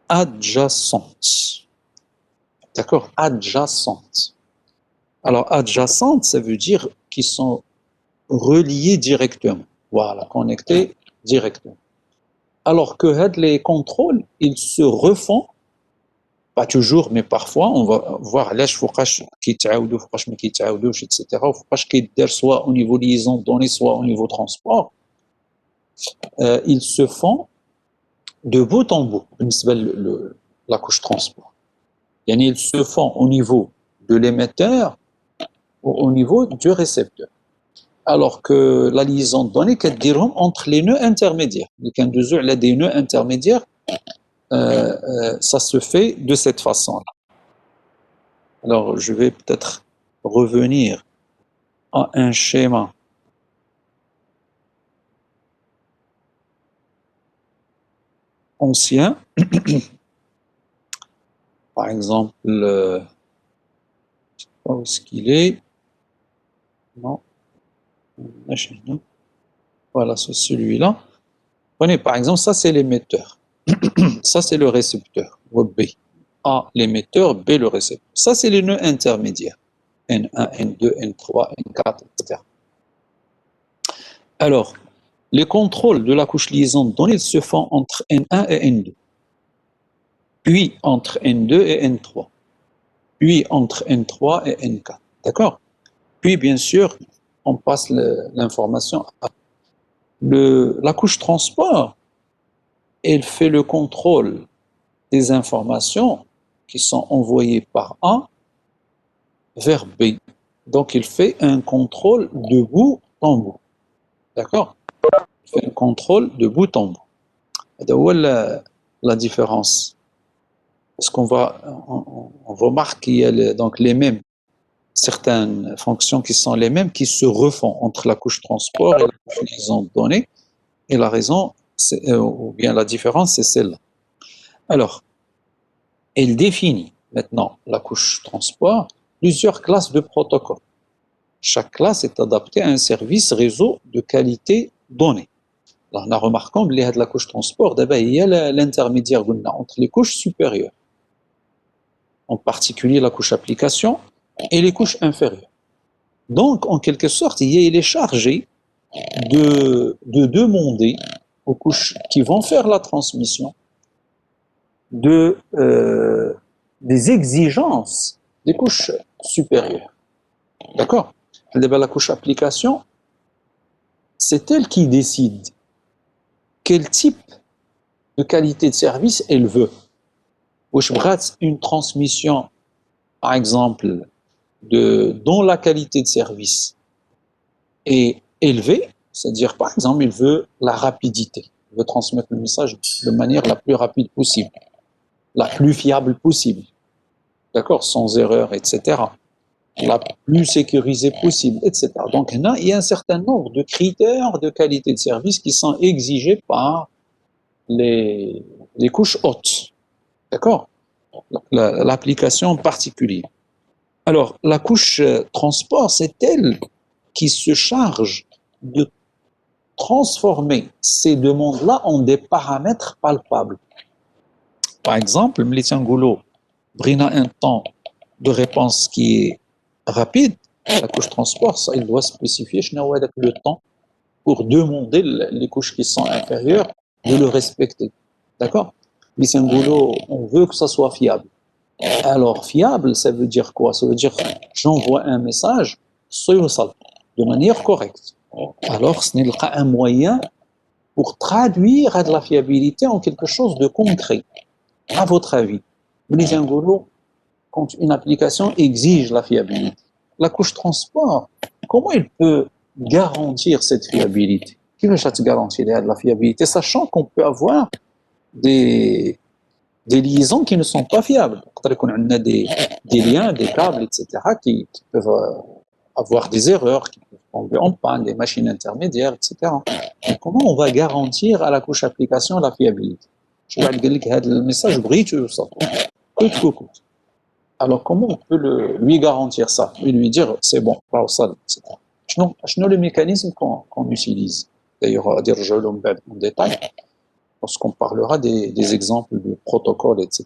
adjacentes. D'accord? Adjacentes. Alors, adjacentes, ça veut dire qu'ils sont reliés directement. Voilà, connectés directement. Alors que les contrôles, ils se refont, pas toujours, mais parfois, on va voir علاش فوقاش كيتعاودوا فوقاش ما كيتعاودوش etc. وفوقاش كيدار soit au niveau liaison de données, soit au niveau transport. Ils se font de bout en bout, la couche transport. Ils se font au niveau de l'émetteur ou au niveau du récepteur. Alors que la liaison de données كديرهم entre les nœuds intermédiaires. Quand il y a des nœuds intermédiaires, ça se fait de cette façon-là. Alors, je vais peut-être revenir à un schéma ancien. Par exemple, je ne sais pas où est-ce qu'il est. Non. Voilà, c'est celui-là. Prenez par exemple, ça c'est l'émetteur. Ça c'est le récepteur, B. A l'émetteur, B le récepteur. Ça c'est les nœuds intermédiaires. N1, N2, N3, N4, etc. Alors, les contrôles de la couche liaison de données se font entre N1 et N2. Puis entre N2 et N3. Puis entre N3 et N4. D'accord? Puis bien sûr, on passe l'information à la couche transport. Elle fait le contrôle des informations qui sont envoyées par A vers B. Donc, il fait un contrôle de bout en bout. D'accord? Il fait un contrôle de bout en bout. C'est la différence. Parce qu'on on remarque qu'il y a donc les mêmes, certaines fonctions qui sont les mêmes, qui se refont entre la couche transport et la couche liaison de données. Et la raison, ou bien la différence, c'est celle-là. Alors, elle définit maintenant la couche transport plusieurs classes de protocoles. Chaque classe est adaptée à un service réseau de qualité donnée. Alors, on a remarqué que la couche transport, d'abord, il y a l'intermédiaire entre les couches supérieures, en particulier la couche application et les couches inférieures. Donc, en quelque sorte, il est chargé de demander aux couches qui vont faire la transmission des exigences des couches supérieures. D'accord? La couche application, c'est elle qui décide quel type de qualité de service elle veut. Une transmission, par exemple, dont la qualité de service est élevée, c'est-à-dire, par exemple, il veut la rapidité. Il veut transmettre le message de manière la plus rapide possible, la plus fiable possible, d'accord, sans erreur, etc. La plus sécurisée possible, etc. Donc, il y a un certain nombre de critères de qualité de service qui sont exigés par les couches hautes, d'accord, l'application en particulier. Alors, la couche transport, c'est elle qui se charge de transformer ces demandes-là en des paramètres palpables. Par exemple, Mlitiangolo brina un temps de réponse qui est rapide. La couche transport, ça, il doit spécifier le temps pour demander les couches qui sont inférieures de le respecter. D'accord? Mlitiangolo, on veut que ça soit fiable. Alors, fiable, ça veut dire quoi? Ça veut dire j'envoie un message de manière correcte. Alors, ce n'est pas un moyen pour traduire la fiabilité en quelque chose de concret. À votre avis, quand une application exige la fiabilité, la couche transport, comment il peut garantir cette fiabilité? Qui veut garantir la fiabilité, sachant qu'on peut avoir des liaisons qui ne sont pas fiables. On a des liens, des câbles, etc., qui peuvent avoir des erreurs, qui peuvent tomber en panne, des machines intermédiaires, etc. Donc, comment on va garantir à la couche application la fiabilité? Je vais dire que le message brille, ça. Coûte. Alors, comment on peut lui garantir ça? Lui dire, c'est bon, pas au sol, etc. Quels sont les mécanismes qu'on utilise? D'ailleurs, je vais dire en détail. lorsqu'on parlera des exemples de protocoles, etc.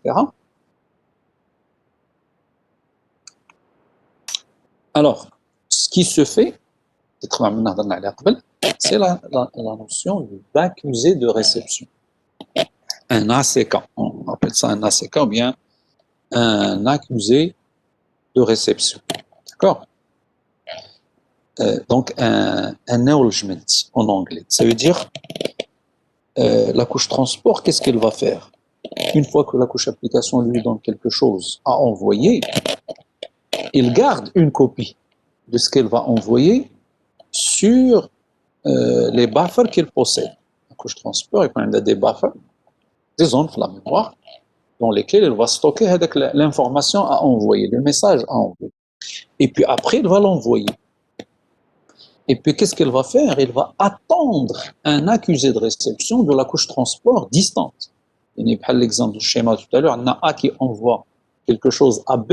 Alors, ce qui se fait, c'est la notion d'accusé de réception. Un ACK, on appelle ça un ACK ou bien un accusé de réception. D'accord? Donc, un acknowledgement en anglais. Ça veut dire, la couche transport, qu'est-ce qu'elle va faire? Une fois que la couche application lui donne quelque chose à envoyer, il garde une copie de ce qu'elle va envoyer sur les buffers qu'elle possède. La couche transport, il y a des buffers, des zones de la mémoire, dans lesquelles elle va stocker l'information à envoyer, le message à envoyer. Et puis après, elle va l'envoyer. Et puis, qu'est-ce qu'elle va faire? Elle va attendre un accusé de réception de la couche transport distante. Il y a l'exemple du schéma tout à l'heure, on a A qui envoie quelque chose à B.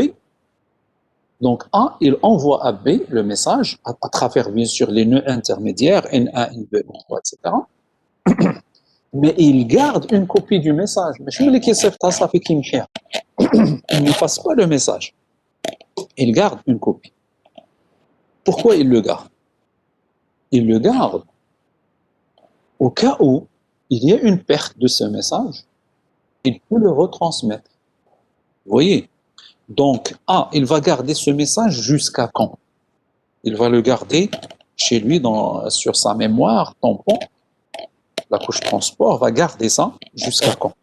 Donc, A, il envoie à B le message, à travers, bien sûr, les nœuds intermédiaires, N1, N2, N3, etc. Mais il garde une copie du message. Mais je me dis ça fait qu'il il n'efface pas le message. Il garde une copie. Pourquoi il le garde? Il le garde au cas où il y a une perte de ce message, il peut le retransmettre. Vous voyez? Donc, A, il va garder ce message jusqu'à quand? Il va le garder chez lui sur sa mémoire tampon. La couche transport va garder ça jusqu'à quand?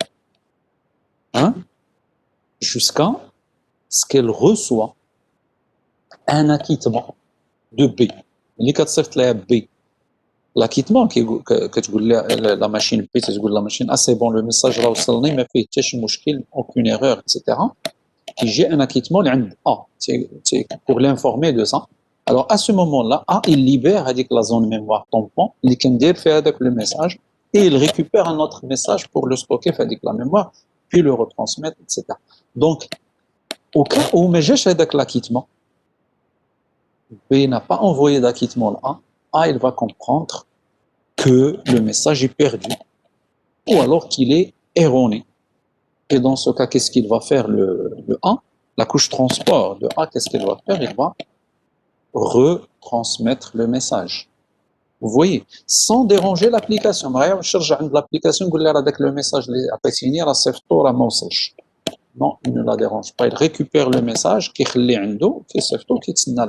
Hein? Jusqu'à ce qu'elle reçoit un acquittement de B. اللي كتصيفط لها B. L'acquittement كتقول la machine B, تقول la machine ah c'est bon le message راه وصلني ما فيه حتى شي مشكل aucune erreur etc. كيجي un acquittement اللي عند A pour l'informer de ça. Alors à ce moment-là A il libère هذيك la zone mémoire tampon اللي كندير فيها هذاك le message et il récupère un autre message pour le stocker في هذيك la mémoire puis le retransmettre etc. Donc au cas où ما جاش هذاك l'acquittement B n'a pas envoyé d'acquittement là, A, il va comprendre que le message est perdu ou alors qu'il est erroné. Et dans ce cas, qu'est-ce qu'il va faire le A? La couche transport de A, qu'est-ce qu'il va faire? Il va retransmettre le message. Vous voyez, sans déranger l'application. L'application, le message non, il ne la dérange pas. Il récupère le message qui est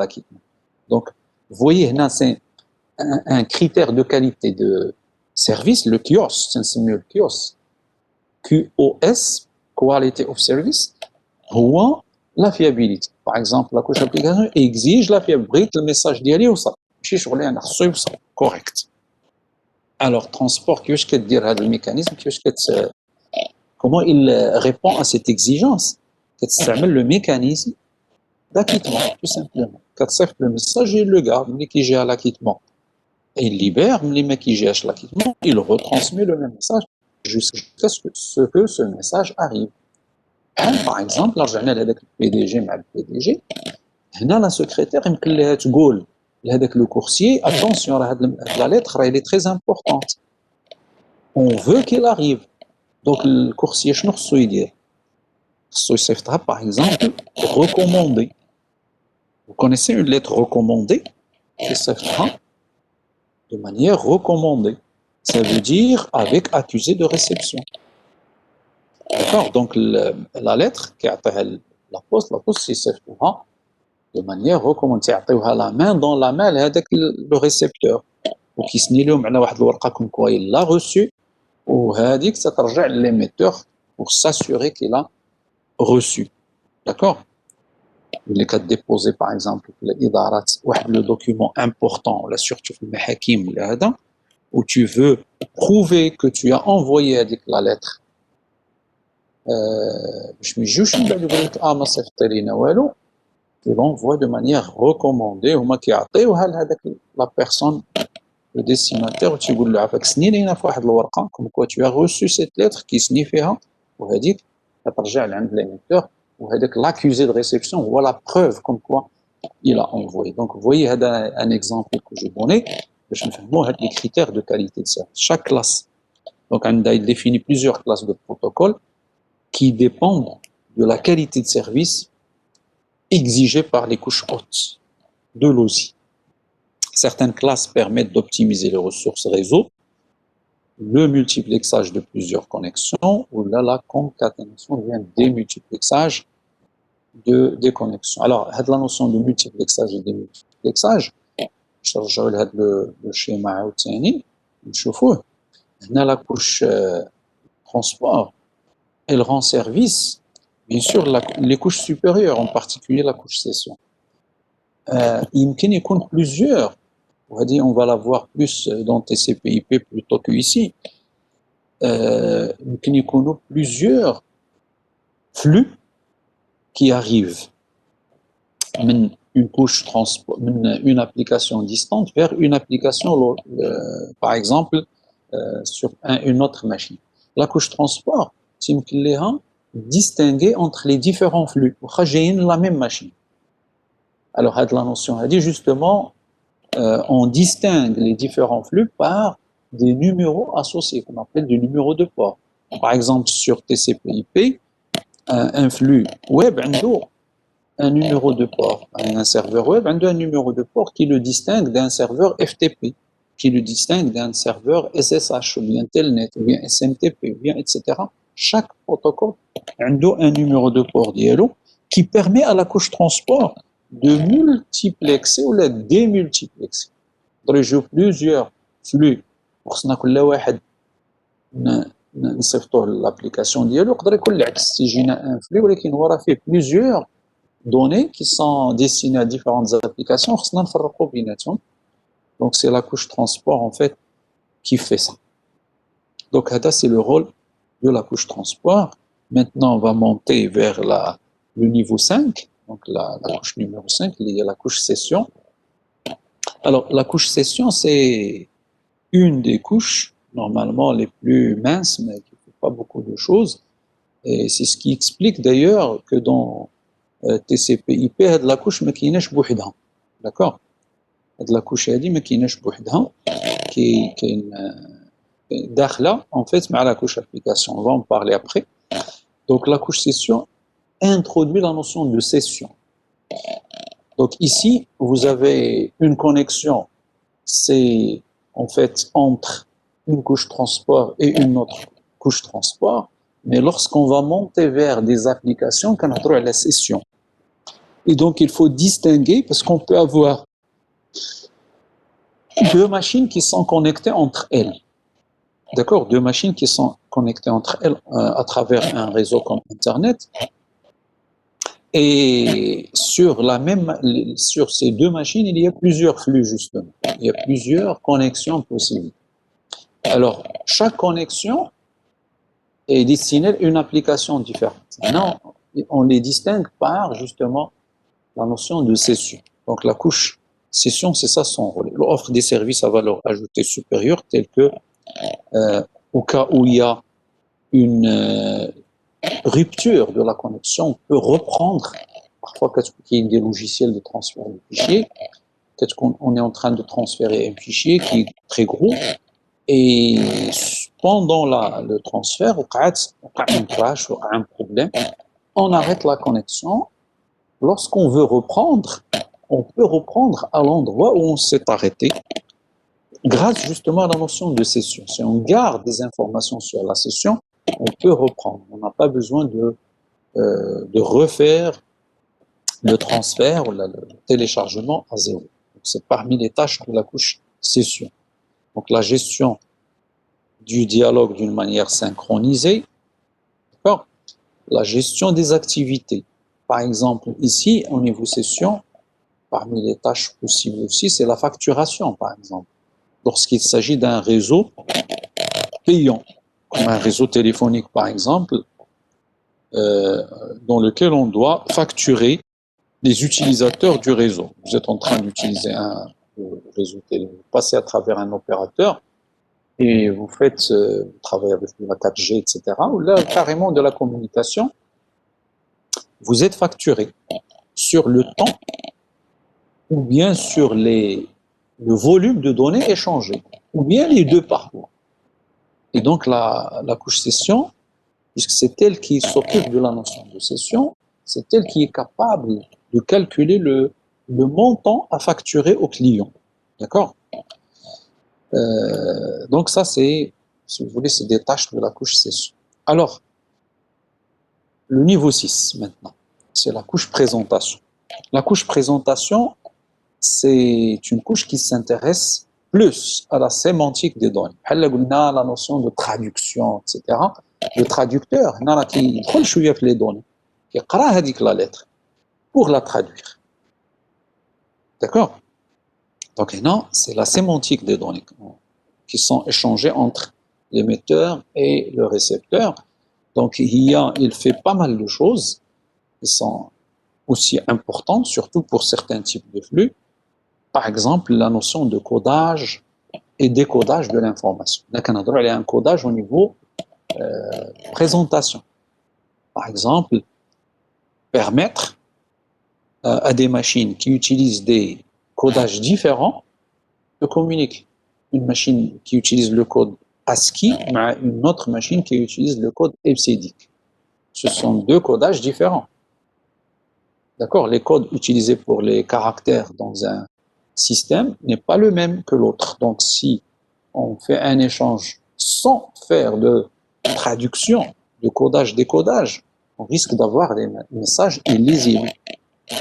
l'acquittement. Donc, vous voyez, c'est un critère de qualité de service, le QoS, c'est mieux le QoS. QoS, Quality of Service, ou la fiabilité. Par exemple, la couche application exige la fiabilité, le message d'y ou ça. Correct. Alors, transport, qu'est-ce que dire le mécanisme, comment il répond à cette exigence? C'est le mécanisme d'acquittement, tout simplement. Quand le message, il le garde, mais qui gère l'acquittement. Et il libère, mais qui gère l'acquittement, il retransmet le même message jusqu'à ce que ce message arrive. Par exemple, l'argent avec le PDG, mais le PDG, la secrétaire, avec le coursier, attention, la lettre, elle est très importante. On veut qu'il arrive. Donc, le coursier, je ne sais pas dire. Par exemple, recommandé. Vous connaissez une lettre recommandée qui s'effectuera de manière recommandée. Ça veut dire avec accusé de réception. D'accord? Donc, la lettre qui a la poste s'effectuera de manière recommandée. La main dans la main avec le récepteur. Ou qui se nie comme quoi il l'a reçu. Ou hadik, ça t'argent l'émetteur pour s'assurer qu'il a reçu. D'accord? Les cas déposés par exemple le document important là surtout le hakim où tu veux prouver que tu as envoyé avec la lettre je me juge tu l'envoies de manière recommandée ou la personne le destinataire tu dis avec comme quoi tu as reçu cette lettre qui signifie ou dit ترجع لعند l'émetteur وهذاك l'accusé de réception voit la preuve comme quoi il a envoyé. Donc vous voyez un exemple que j'ai donné باش نفهموا هاد les critères de qualité de service. Chaque classe Donc, il définit plusieurs classes de protocoles qui dépendent de la qualité de service exigée par les couches hautes de l'OSI. Certaines classes permettent d'optimiser les ressources réseau, le multiplexage de plusieurs connexions, ou là, la concaténation vient démultiplexage des connexions. Alors, la notion de multiplexage et démultiplexage, je vais le schéma عاوتاني نشوفوه. هنا la couche transport, elle rend service, bien sûr, les couches supérieures, en particulier la couche session. يمكن يكون plusieurs. On va la voir plus dans TCP/IP plutôt que ici. يمكن يكونوا plusieurs flux qui arrivent من une couche transport, une application distante vers une application, par exemple, sur une autre machine. La couche transport, c'est distinguer entre les différents flux. La même machine. Alors, la notion a dit justement, on distingue les différents flux par des numéros associés, qu'on appelle des numéros de port. Par exemple, sur TCP/IP, un flux web, un numéro de port, un serveur web, un numéro de port qui le distingue d'un serveur FTP, qui le distingue d'un serveur SSH, ou bien Telnet, ou bien SMTP, ou bien etc. Chaque protocole a un numéro de port dialogue qui permet à la couche transport de multiplexer ou de démultiplexer. Donc, j'ai plusieurs flux. Pour ce نصيفطوه l'application ديالو يقدر يكون العكس يجينا un flux ولكن وراه فيه plusieurs données qui sont destinées à différentes applications خصنا نفرقوا بيناتهم. Donc c'est la couche transport en fait qui fait ça. Donc هذا c'est le rôle de la couche transport. Maintenant on va monter vers le niveau 5, donc la couche numéro 5, il y a la couche session. Alors la couche session c'est une des couches normalement les plus minces, mais qui ne fait pas beaucoup de choses. Et c'est ce qui explique d'ailleurs que dans TCP/IP, la couche ما كايناش بوحدها. D'accord? La couche هذه ما كايناش بوحدها كاين داخله en fait مع la couche application. On va en parler après. Donc la couche session introduit la notion de session. Donc ici, vous avez une connexion, c'est en fait entre une couche transport et une autre couche transport, mais lorsqu'on va monter vers des applications qu'on appelle la session. Et donc il faut distinguer parce qu'on peut avoir deux machines qui sont connectées entre elles. D'accord? Deux machines qui sont connectées entre elles à travers un réseau comme Internet. Et sur ces deux machines, il y a plusieurs flux justement. Il y a plusieurs connexions possibles. Alors, chaque connexion est destinée à une application différente. Maintenant, on les distingue par justement la notion de session. Donc, la couche session, c'est ça son rôle. Elle offre des services à valeur ajoutée supérieure, tels que, au cas où il y a une rupture de la connexion, on peut reprendre. Parfois, quand il y a des logiciels de transfert de fichiers, peut-être qu'on est en train de transférer un fichier qui est très gros, et pendant le transfert, on a un crash ou un problème, on arrête la connexion. Lorsqu'on veut reprendre, on peut reprendre à l'endroit où on s'est arrêté, grâce justement à la notion de session. Si on garde des informations sur la session, on peut reprendre. On n'a pas besoin de refaire le transfert ou le téléchargement à zéro. C'est parmi les tâches de la couche session. Donc la gestion du dialogue d'une manière synchronisée, d'accord? La gestion des activités. Par exemple, ici, au niveau session, parmi les tâches possibles aussi, c'est la facturation, par exemple. Lorsqu'il s'agit d'un réseau payant, comme un réseau téléphonique, par exemple, dans lequel on doit facturer les utilisateurs du réseau. Vous êtes en train d'utiliser un réseau téléphonique, vous passez à travers un opérateur, et vous travaillez avec la 4G, etc., ou là, carrément de la communication, vous êtes facturé sur le temps ou bien sur le volume de données échangées, ou bien les deux parfois. Et donc, la couche session, puisque c'est elle qui s'occupe de la notion de session, c'est elle qui est capable de calculer le montant à facturer au client. D'accord? Donc ça, c'est, si vous voulez, c'est des tâches de la couche session. Alors, le niveau 6, maintenant, c'est la couche présentation. La couche présentation, c'est une couche qui s'intéresse plus à la sémantique des données. La notion de traduction, etc. Le traducteur, il y en a qui يدخل les données, qui يقرا هذيك la lettre pour la traduire. D'accord? Donc, non, c'est la sémantique des données qui sont échangées entre l'émetteur et le récepteur. Donc, il fait pas mal de choses qui sont aussi importantes, surtout pour certains types de flux. Par exemple, la notion de codage et décodage de l'information. Là, il y a un codage au niveau présentation. Par exemple, permettre à des machines qui utilisent des codages différents de communiquer. Une machine qui utilise le code ASCII à une autre machine qui utilise le code EBCDIC. Ce sont deux codages différents. D'accord? Les codes utilisés pour les caractères dans un système n'est pas le même que l'autre. Donc, si on fait un échange sans faire de traduction, de codage-décodage, on risque d'avoir des messages illisibles.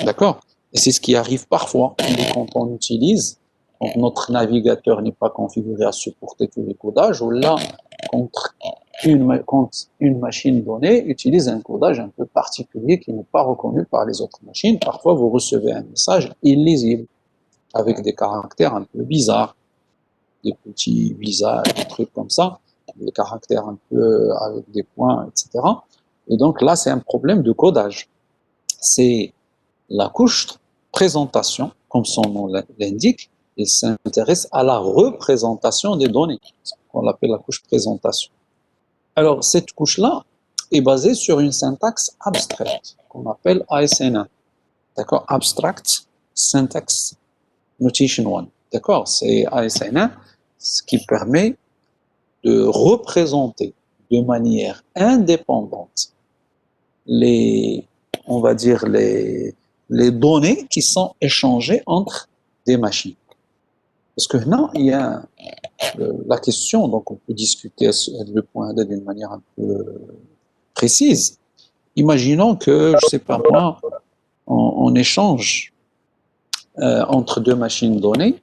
D'accord? Et c'est ce qui arrive parfois quand on utilise, quand notre navigateur n'est pas configuré à supporter tous les codages, ou là, quand une machine donnée utilise un codage un peu particulier qui n'est pas reconnu par les autres machines, parfois vous recevez un message illisible, avec des caractères un peu bizarres, des petits visages, des trucs comme ça, des caractères un peu avec des points, etc. Et donc là, c'est un problème de codage. C'est la couche présentation, comme son nom l'indique, et s'intéresse à la représentation des données, ce qu'on appelle la couche présentation. Alors, cette couche-là est basée sur une syntaxe abstraite, qu'on appelle ASN1. D'accord? Abstract Syntax Notation 1. D'accord? C'est ASN1, ce qui permet de représenter de manière indépendante on va dire les données qui sont échangées entre des machines. Parce que là, il y a la question, donc on peut discuter le point D d'une manière un peu précise. Imaginons que, je ne sais pas moi, on échange entre deux machines données,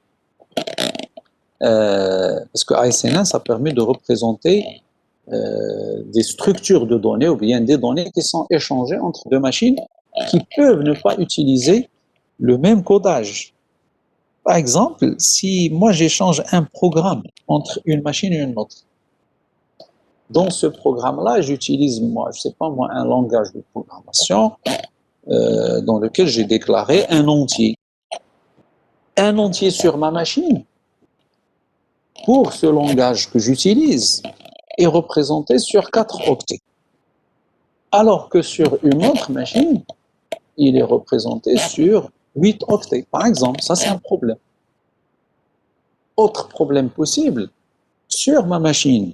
parce que ASN1, ça permet de représenter des structures de données ou bien des données qui sont échangées entre deux machines qui peuvent ne pas utiliser le même codage. Par exemple, si moi j'échange un programme entre une machine et une autre, dans ce programme-là, j'utilise moi, je sais pas moi, un langage de programmation dans lequel j'ai déclaré un entier. Un entier sur ma machine, pour ce langage que j'utilise, est représenté sur 4 octets. Alors que sur une autre machine, il est représenté sur 8 octets. Par exemple, ça c'est un problème. Autre problème possible, sur ma machine,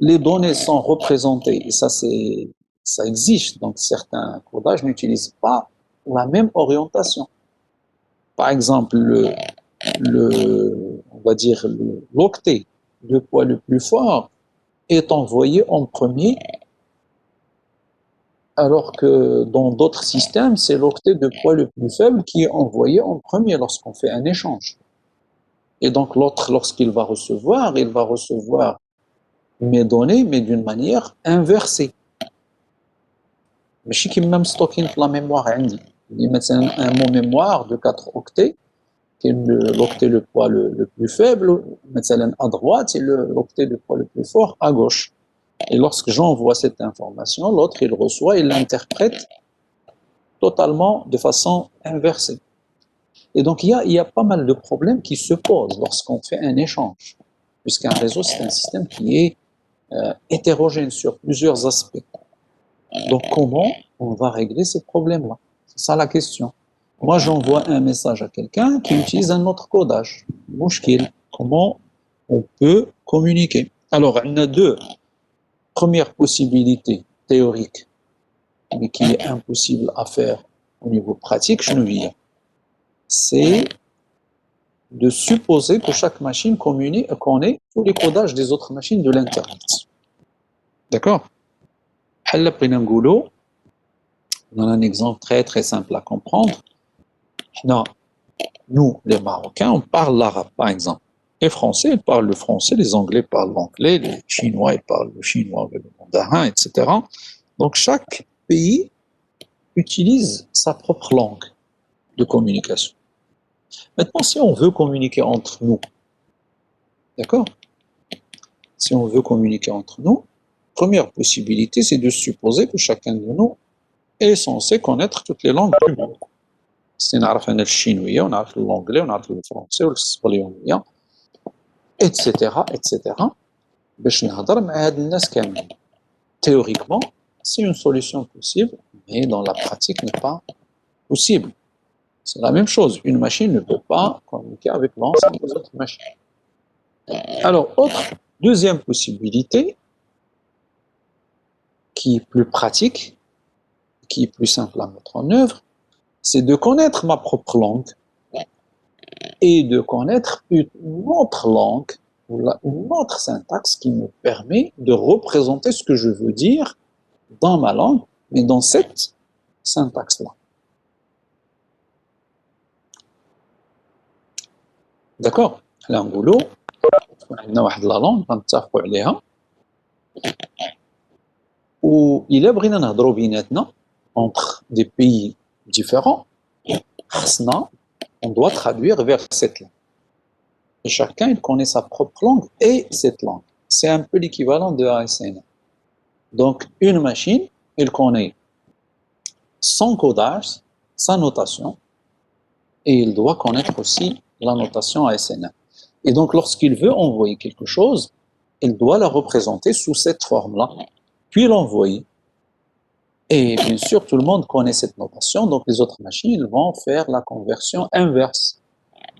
les données sont représentées, et ça existe, donc certains codages n'utilisent pas la même orientation. Par exemple, on va dire l'octet de poids le plus fort est envoyé en premier, alors que dans d'autres systèmes, c'est l'octet de poids le plus faible qui est envoyé en premier lorsqu'on fait un échange. Et donc l'autre, lorsqu'il va recevoir, il va recevoir mes données, mais d'une manière inversée. ماشي كيما مستوكين في la mémoire عندي. Maintenant un mot mémoire de 4 octets, qui est l'octet le poids le plus faible, maintenant à droite, c'est l'octet de poids le plus fort à gauche. Et lorsque j'envoie cette information, l'autre, il reçoit, il l'interprète totalement de façon inversée. Et donc, il y a pas mal de problèmes qui se posent lorsqu'on fait un échange, puisqu'un réseau, c'est un système qui est hétérogène sur plusieurs aspects. Donc, comment on va régler ces problèmes-là? C'est ça la question. Moi, j'envoie un message à quelqu'un qui utilise un autre codage. Mouchkil. Comment on peut communiquer? Alors, on a deux premières possibilités théoriques, mais qui est impossible à faire au niveau pratique, c'est de supposer que chaque machine connaît tous les codages des autres machines de l'Internet. D'accord? On a un exemple très très simple à comprendre. Non, nous, les Marocains, on parle l'arabe, par exemple. Les Français, ils parlent le français, les Anglais parlent l'anglais, les Chinois, ils parlent le chinois, le mandarin, etc. Donc, chaque pays utilise sa propre langue de communication. Maintenant, si on veut communiquer entre nous, d'accord? Si on veut communiquer entre nous, première possibilité, c'est de supposer que chacun de nous est censé connaître toutes les langues du monde. C'est le chinois, on a l'anglais, on a le français, l'espagnol, etc., etc. Théoriquement, c'est une solution possible, mais dans la pratique, n'est pas possible. C'est la même chose. Une machine ne peut pas communiquer avec l'ensemble des autres machines. Alors, deuxième possibilité, qui est plus pratique, qui est plus simple à mettre en œuvre, c'est de connaître ma propre langue et de connaître une autre langue, une autre syntaxe qui me permet de représenter ce que je veux dire dans ma langue, mais dans cette syntaxe-là. D'accord? Là, on a la langue, غنتفقوا عليها وإلا بغينا نهضروا بيناتنا entre des pays différents, on doit traduire vers cette langue. Et chacun, il connaît sa propre langue et cette langue. C'est un peu l'équivalent de ASN. Donc, une machine, elle connaît son codage, sa notation, et il doit connaître aussi la notation ASN. Et donc, lorsqu'il veut envoyer quelque chose, il doit la représenter sous cette forme-là, puis l'envoyer. Et bien sûr, tout le monde connaît cette notation, donc les autres machines vont faire la conversion inverse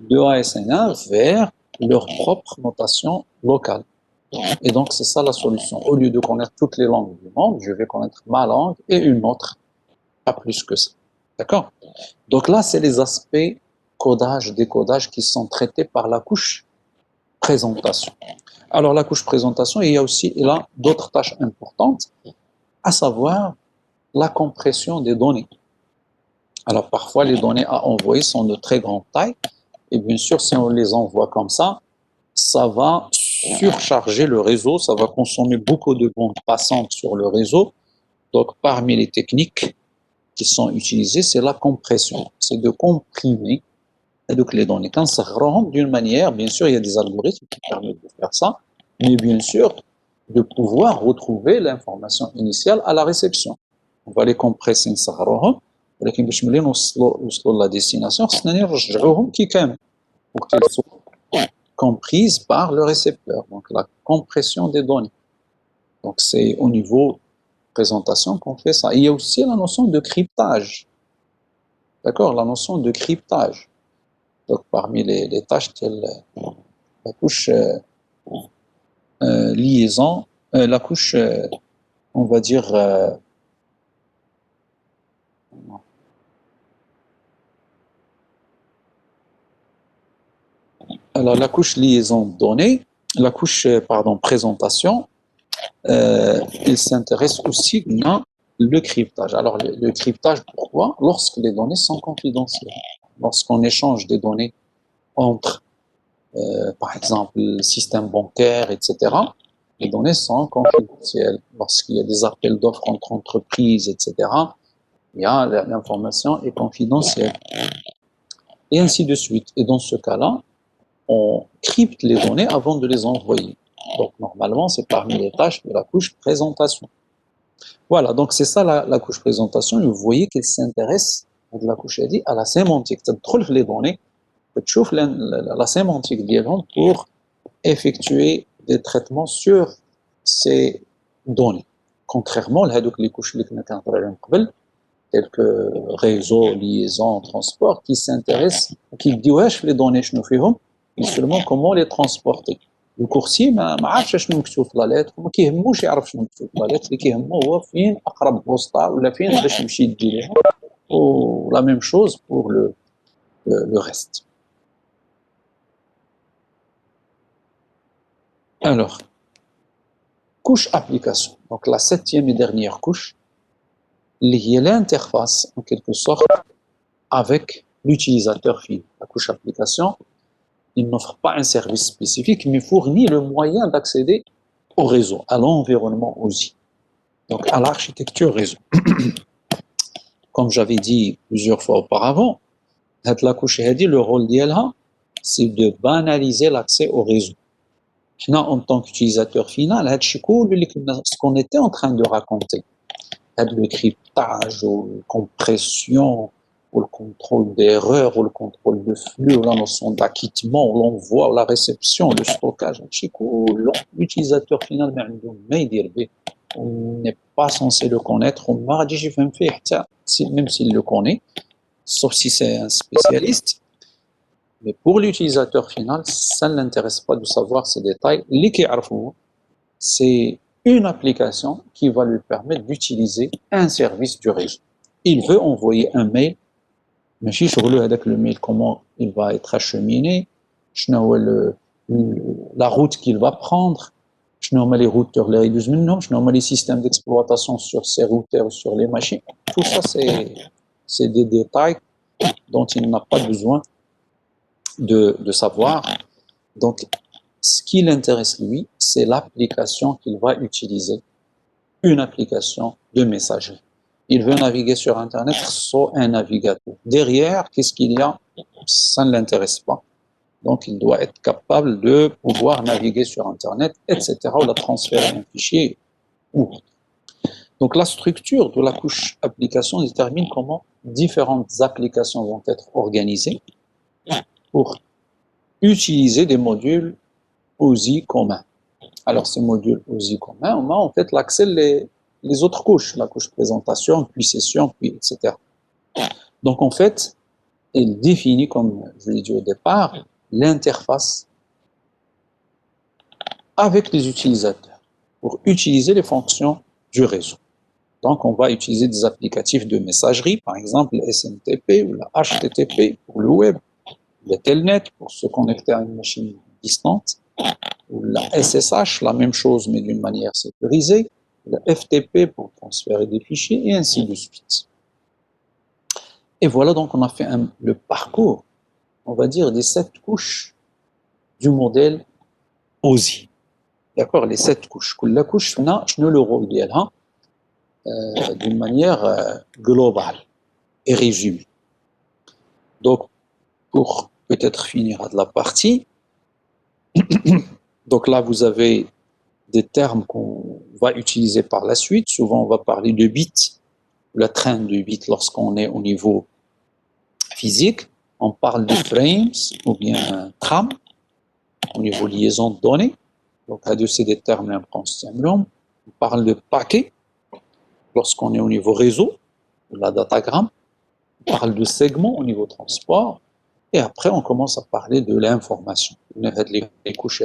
de ASN1 vers leur propre notation locale. Et donc, c'est ça la solution. Au lieu de connaître toutes les langues du monde, je vais connaître ma langue et une autre, pas plus que ça. D'accord? Donc là, c'est les aspects codage, décodage qui sont traités par la couche présentation. Alors, la couche présentation, il y a aussi là d'autres tâches importantes, à savoir la compression des données. Alors, parfois, les données à envoyer sont de très grande taille, et bien sûr, si on les envoie comme ça va surcharger le réseau, ça va consommer beaucoup de bandes passantes sur le réseau. Donc, parmi les techniques qui sont utilisées, c'est la compression, c'est de comprimer donc les données. Quand ça rentre d'une manière, bien sûr, il y a des algorithmes qui permettent de faire ça, mais bien sûr, de pouvoir retrouver l'information initiale à la réception. On va les compresser نصغروهم ولكن باش ملي نوصلوا la destination خصنا نرجعوهم كي كانوا pour qu'elles soient comprises par le récepteur. Donc la compression des données. Donc c'est au niveau présentation qu'on fait ça. Il y a aussi la notion de cryptage. D'accord? La notion de cryptage. Donc parmi les tâches telles la couche liaison, la couche on va dire alors, la couche liaison de données, la couche présentation, il s'intéresse aussi à le cryptage. Alors, le cryptage, pourquoi? Lorsque les données sont confidentielles. Lorsqu'on échange des données entre, par exemple, le système bancaire, etc., les données sont confidentielles. Lorsqu'il y a des appels d'offres entre entreprises, etc., l'information est confidentielle. Et ainsi de suite. Et dans ce cas-là, on crypte les données avant de les envoyer. Donc, normalement, c'est parmi les tâches de la couche présentation. Voilà, donc c'est ça la couche présentation. Et vous voyez qu'elle s'intéresse, la couche a dit, à la sémantique. Tu trouves les données, tu trouves la sémantique pour effectuer des traitements sur ces données. Contrairement à les couches telles que réseau, liaison, transport, qui s'intéressent, qui disent les données, mais seulement comment les transporter. لو كورسي ما عارفش شنو مكتوب في لا ليتر وما كيهموش يعرف شنو مكتوب في لا ليتر، اللي كيهمو هو فين اقرب بوسطه ولا فين باش يمشي يدي ليها. ولا ميم شوز بور لو ريست. Alors, couche application. Donc la septième et dernière couche, liée à l'interface en quelque sorte avec l'utilisateur final. La couche application, il n'offre pas un service spécifique, mais fournit le moyen d'accéder au réseau, à l'environnement aussi. Donc à l'architecture réseau. Comme j'avais dit plusieurs fois auparavant, la couche هذه, le rôle d'elle, c'est de banaliser l'accès au réseau. En tant qu'utilisateur final, ce qu'on était en train de raconter, le cryptage, ou la compression, ou le contrôle d'erreur, ou le contrôle de flux, ou la notion d'acquittement, ou l'envoi, ou la réception, le stockage, l'utilisateur final, on n'est pas censé le connaître, même s'il le connaît, sauf si c'est un spécialiste. Mais pour l'utilisateur final, ça ne l'intéresse pas de savoir ces détails. C'est une application qui va lui permettre d'utiliser un service du réseau. Il veut envoyer un mail, mais si je relève avec le mail, comment il va être acheminé, la route qu'il va prendre, les routeurs, les systèmes d'exploitation sur ces routeurs, sur les machines. Tout ça, c'est des détails dont il n'a pas besoin de savoir. Donc, ce qui l'intéresse lui, c'est l'application qu'il va utiliser, une application de messagerie. Il veut naviguer sur Internet sans un navigateur. Derrière, qu'est-ce qu'il y a? Ça ne l'intéresse pas. Donc, il doit être capable de pouvoir naviguer sur Internet, etc., ou la transférer un fichier. Donc, la structure de la couche application détermine comment différentes applications vont être organisées pour utiliser des modules OSI communs. Alors, ces modules OSI communs, on a en fait l'accès les autres couches, la couche présentation, puis session, puis etc. Donc, en fait, il définit, comme je l'ai dit au départ, l'interface avec les utilisateurs pour utiliser les fonctions du réseau. Donc, on va utiliser des applicatifs de messagerie, par exemple le SMTP ou la HTTP pour le web, le Telnet pour se connecter à une machine distante, ou la SSH, la même chose mais d'une manière sécurisée, le FTP pour transférer des fichiers, et ainsi de suite. Et voilà, donc on a fait le parcours, on va dire, des 7 couches du modèle OSI. D'accord, les 7 couches. La couche, je ne le rôle d'une manière globale et résumée. Donc, pour peut-être finir de la partie, donc là, vous avez des termes qu'on va utiliser par la suite. Souvent, on va parler de bits, la traîne de bits lorsqu'on est au niveau physique. On parle de frames ou bien tram au niveau liaison de données. Donc, c'est des termes importants. On parle de paquets lorsqu'on est au niveau réseau, la datagramme. On parle de segments au niveau transport. Et après, on commence à parler de l'information. Les couches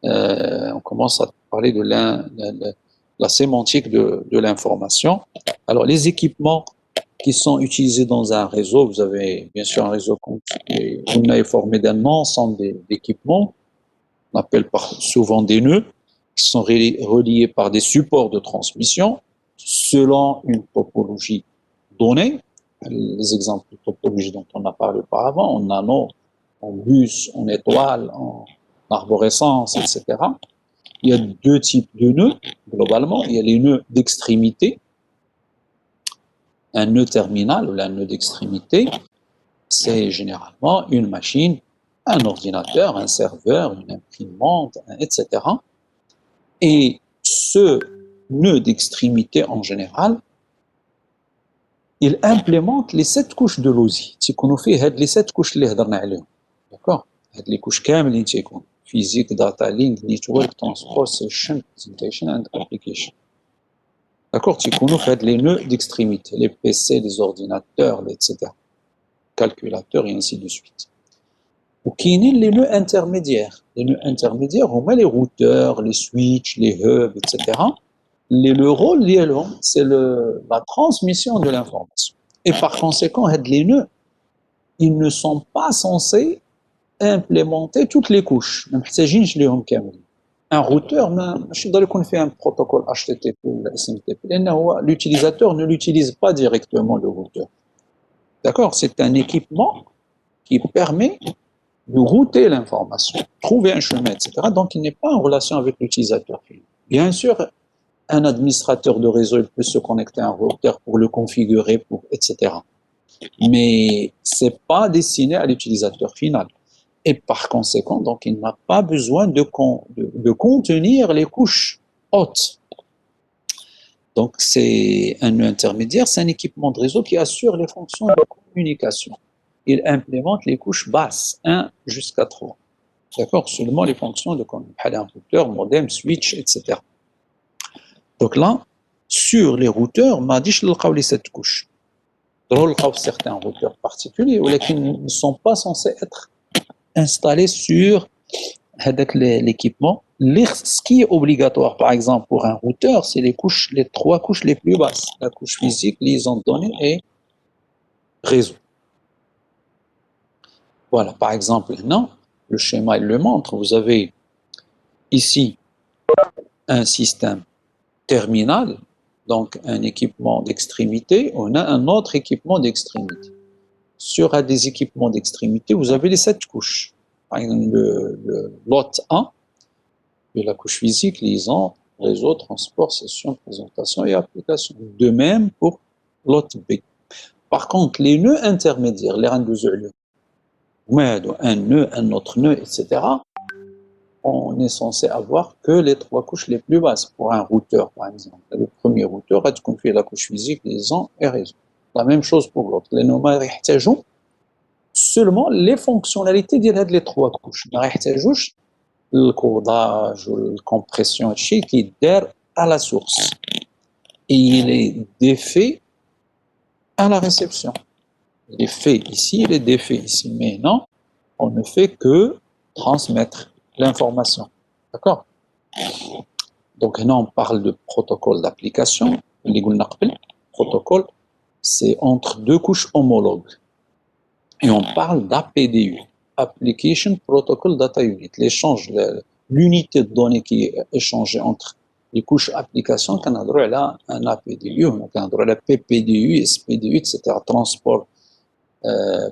on commence à parler de la sémantique de l'information. Alors, les équipements qui sont utilisés dans un réseau, vous avez bien sûr un réseau qu'on a formé d'un ensemble d'équipements, on appelle souvent des nœuds, qui sont reliés par des supports de transmission selon une topologie donnée. Les exemples de topologie dont on a parlé auparavant, en anneau, en bus, en étoile, en arborescence, etc. Il y a 2 types de nœuds, globalement. Il y a les nœuds d'extrémité. Un nœud terminal ou un nœud d'extrémité, c'est généralement une machine, un ordinateur, un serveur, une imprimante, etc. Et ce nœud d'extrémité en général, il implémente les 7 couches de l'OSI. C'est qu'on fait les 7 couches اللي هضرنا عليهم. D'accord? Les couches كاملين تيكون physique, data link, network, transport, session, presentation and application. D'accord? تيكونوا في les nœuds d'extrémité, les PC, les ordinateurs, etc. Calculateurs et ainsi de suite. وكاينين les nœuds intermédiaires. Les nœuds intermédiaires هما les routeurs, les switches, les hubs, etc. Le rôle ديالهم c'est la transmission de l'information. Et par conséquent, les nœuds, ils ne sont pas censés implémenter toutes les couches. ما محتاجينش ليهم كاملين. Un routeur, ماشي يقدر يكون فيه un protocole HTTP ou SMTP لأن هو l'utilisateur ne l'utilise pas directement le routeur. D'accord? C'est un équipement qui permet de router l'information, trouver un chemin, etc. Donc, il n'est pas en relation avec l'utilisateur. Bien sûr, un administrateur de réseau il peut se connecter à un routeur pour le configurer, etc. Mais ce n'est pas destiné à l'utilisateur final. Et par conséquent, donc, il n'a pas besoin de contenir les couches hautes. Donc, c'est un nœud intermédiaire, c'est un équipement de réseau qui assure les fonctions de communication. Il implémente les couches basses, 1 jusqu'à 3. D'accord? Seulement les fonctions de communication, routeur, modem, switch, etc. Donc là, sur les routeurs, on m'a dit que je cette couche. Certains routeurs particuliers, mais qui ne sont pas censés être installés sur l'équipement. Ce qui est obligatoire, par exemple, pour un routeur, c'est les 3 couches les plus basses. La couche physique, liaison de données et réseau. Voilà, par exemple, non, le schéma, il le montre. Vous avez ici un système terminal, donc un équipement d'extrémité. On a un autre équipement d'extrémité. Sur des équipements d'extrémité, vous avez les 7 couches. Par exemple, le lot 1, de la couche physique, liaison, réseau, transport, session, présentation et application. De même pour lot B. Par contre, les nœuds intermédiaires, les rangs un nœud, un autre nœud, etc., on est censé avoir que les 3 couches les plus basses pour un routeur, par exemple. Le premier routeur a configuré la couche physique, liaison et réseau. La même chose pour l'autre. Les nomades يحتاجوا seulement les fonctionnalités ديال les 3 couches. ما يحتاجوش الكوداج والcompression هادشي كيدار à la source. Et il est défait à la réception. Il est fait ici, il est défait ici. Mais non, on ne fait que transmettre l'information. D'accord? Donc là, on parle de protocole d'application. Protocole, c'est entre 2 couches homologues. Et on parle d'APDU, Application Protocol Data Unit. L'échange, l'unité de données qui est échangée entre les couches application, qu'on a droit à un APDU, on a droit à PPDU, SPDU, etc. Transport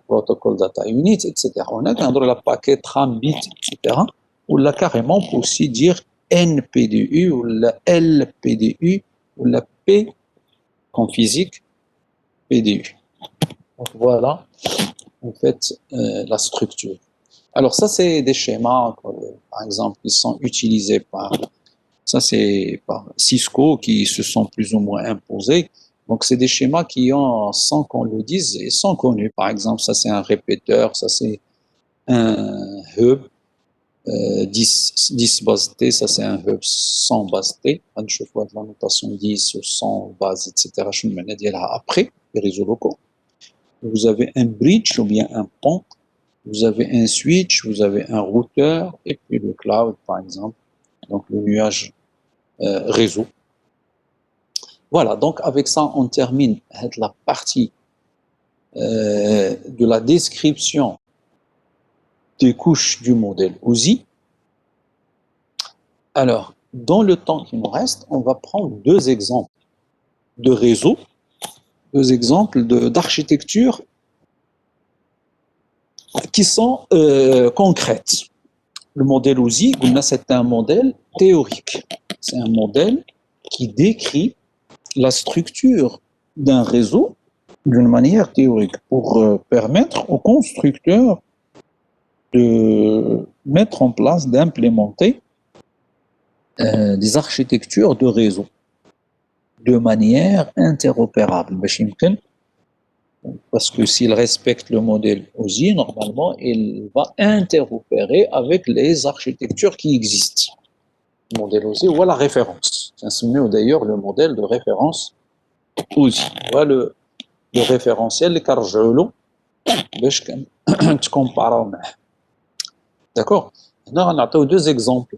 Protocol Data Unit, etc. On a droit à la paquet Trambit, etc. Ou là, carrément, on peut aussi dire NPDU, ou la LPDU, ou la P, comme physique, PDU. Donc voilà, en fait, la structure. Alors ça, c'est des schémas, par exemple, qui sont utilisés par Cisco, qui se sont plus ou moins imposés. Donc c'est des schémas qui ont, sans qu'on le dise, et sont connus. Par exemple, ça c'est un répéteur, ça c'est un hub, 10 bases T, ça c'est un hub 100 bases T. Je vois de la notation 10 ou 100 bases, etc. Je me mets après, les réseaux locaux. Vous avez un bridge ou bien un pont, vous avez un switch, vous avez un routeur, et puis le cloud, par exemple, donc le nuage réseau. Voilà, donc avec ça, on termine la partie de la description des couches du modèle OSI. Alors, dans le temps qui nous reste, on va prendre 2 exemples de réseaux, 2 exemples d'architecture qui sont concrètes. Le modèle OSI, c'est un modèle théorique. C'est un modèle qui décrit la structure d'un réseau d'une manière théorique pour permettre aux constructeurs de mettre en place, d'implémenter des architectures de réseau de manière interopérable. Parce que s'il respecte le modèle OSI, normalement, il va interopérer avec les architectures qui existent. Le modèle OSI ou la référence. C'est d'ailleurs le modèle de référence OSI. Voilà le référentiel اللي كنرجعوا له باش تكومباراو معاه. D'accord? Maintenant, on a deux exemples.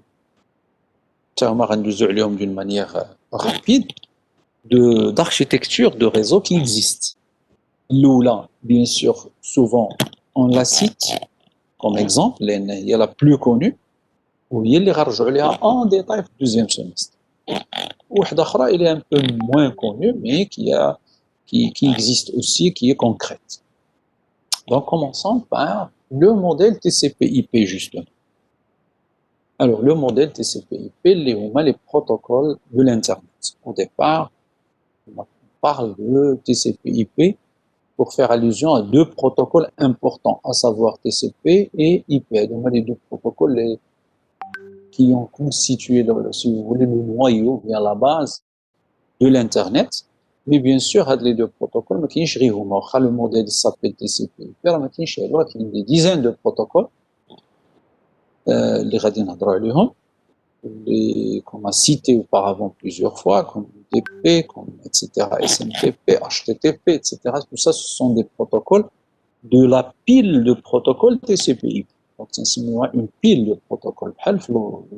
On va d'une manière rapide d'architecture de réseau qui existe. L'oula, bien sûr, souvent, on la cite comme exemple, il y a la plus connue, où il y a en détail le deuxième semestre. Ou il est un peu moins connu, mais qui existe aussi, qui est concrète. Donc, commençons par le modèle TCP/IP, justement. Alors, le modèle TCP/IP, les protocoles de l'Internet. Au départ, on parle de TCP/IP pour faire allusion à deux protocoles importants, à savoir TCP et IP. Donc, les deux protocoles qui ont constitué, si vous voulez, le noyau, bien la base de l'Internet. Mais bien sûr, les deux protocoles, le modèle s'appelle TCP/IP, il y a des dizaines de protocoles qu'on a cité auparavant plusieurs fois, comme UDP, comme etc., SMTP, HTTP, etc. Tout ça, ce sont des protocoles de la pile de protocoles TCP/IP. Donc, c'est une pile de protocoles.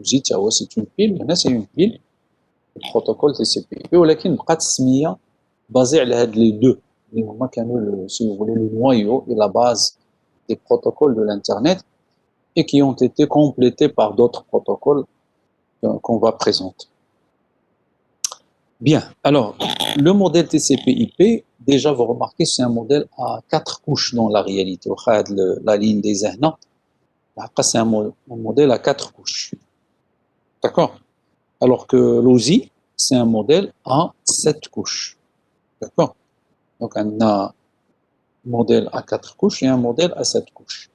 C'est une pile, mais c'est une pile de protocoles TCP/IP. ولكن بقات السميه basée على les deux. Si vous voulez, le noyau et la base des protocoles de l'Internet et qui ont été complétés par d'autres protocoles qu'on va présenter. Bien, alors, le modèle TCP/IP, déjà, vous remarquez, c'est un modèle à 4 couches dans la réalité. La ligne des Zahna, c'est un modèle à 4 couches. D'accord? Alors que l'OSI, c'est un modèle à 7 couches. D'accord? Donc, on a un modèle à 4 couches et un modèle à 7 couches.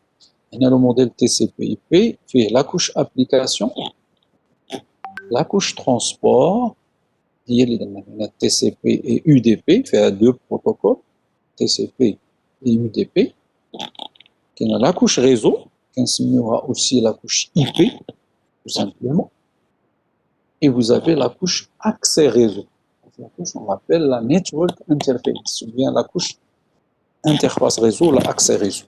On a le modèle TCP/IP, fait la couche application, la couche transport, il y a TCP et UDP, fait deux protocoles, TCP et UDP. Il y a la couche réseau, qui aura aussi la couche IP, tout simplement. Et vous avez la couche accès réseau. La couche, on l'appelle la Network Interface, ou bien la couche interface réseau, l'accès réseau.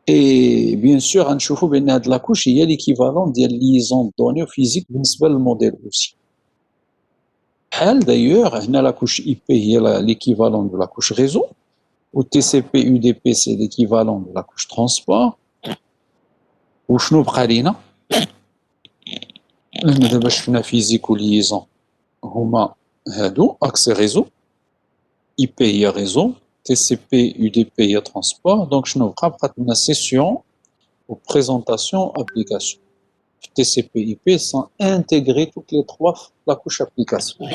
Et bien sûr, de la couche, il y a l'équivalent de liaison de données physiques dans le modèle aussi. D'ailleurs, la couche IP, il y a l'équivalent de la couche réseau. Ou TCP, UDP, c'est l'équivalent de la couche transport. Ou شنو بقى لينا لأن دابا شفنا فيزيك وليزون هما هادو accès réseau, IP هي réseau, TCP, UDP هي transport. Donc شنو بقات لنا session ou présentation application. TCP, IP sont intégrés toutes les trois la couche application.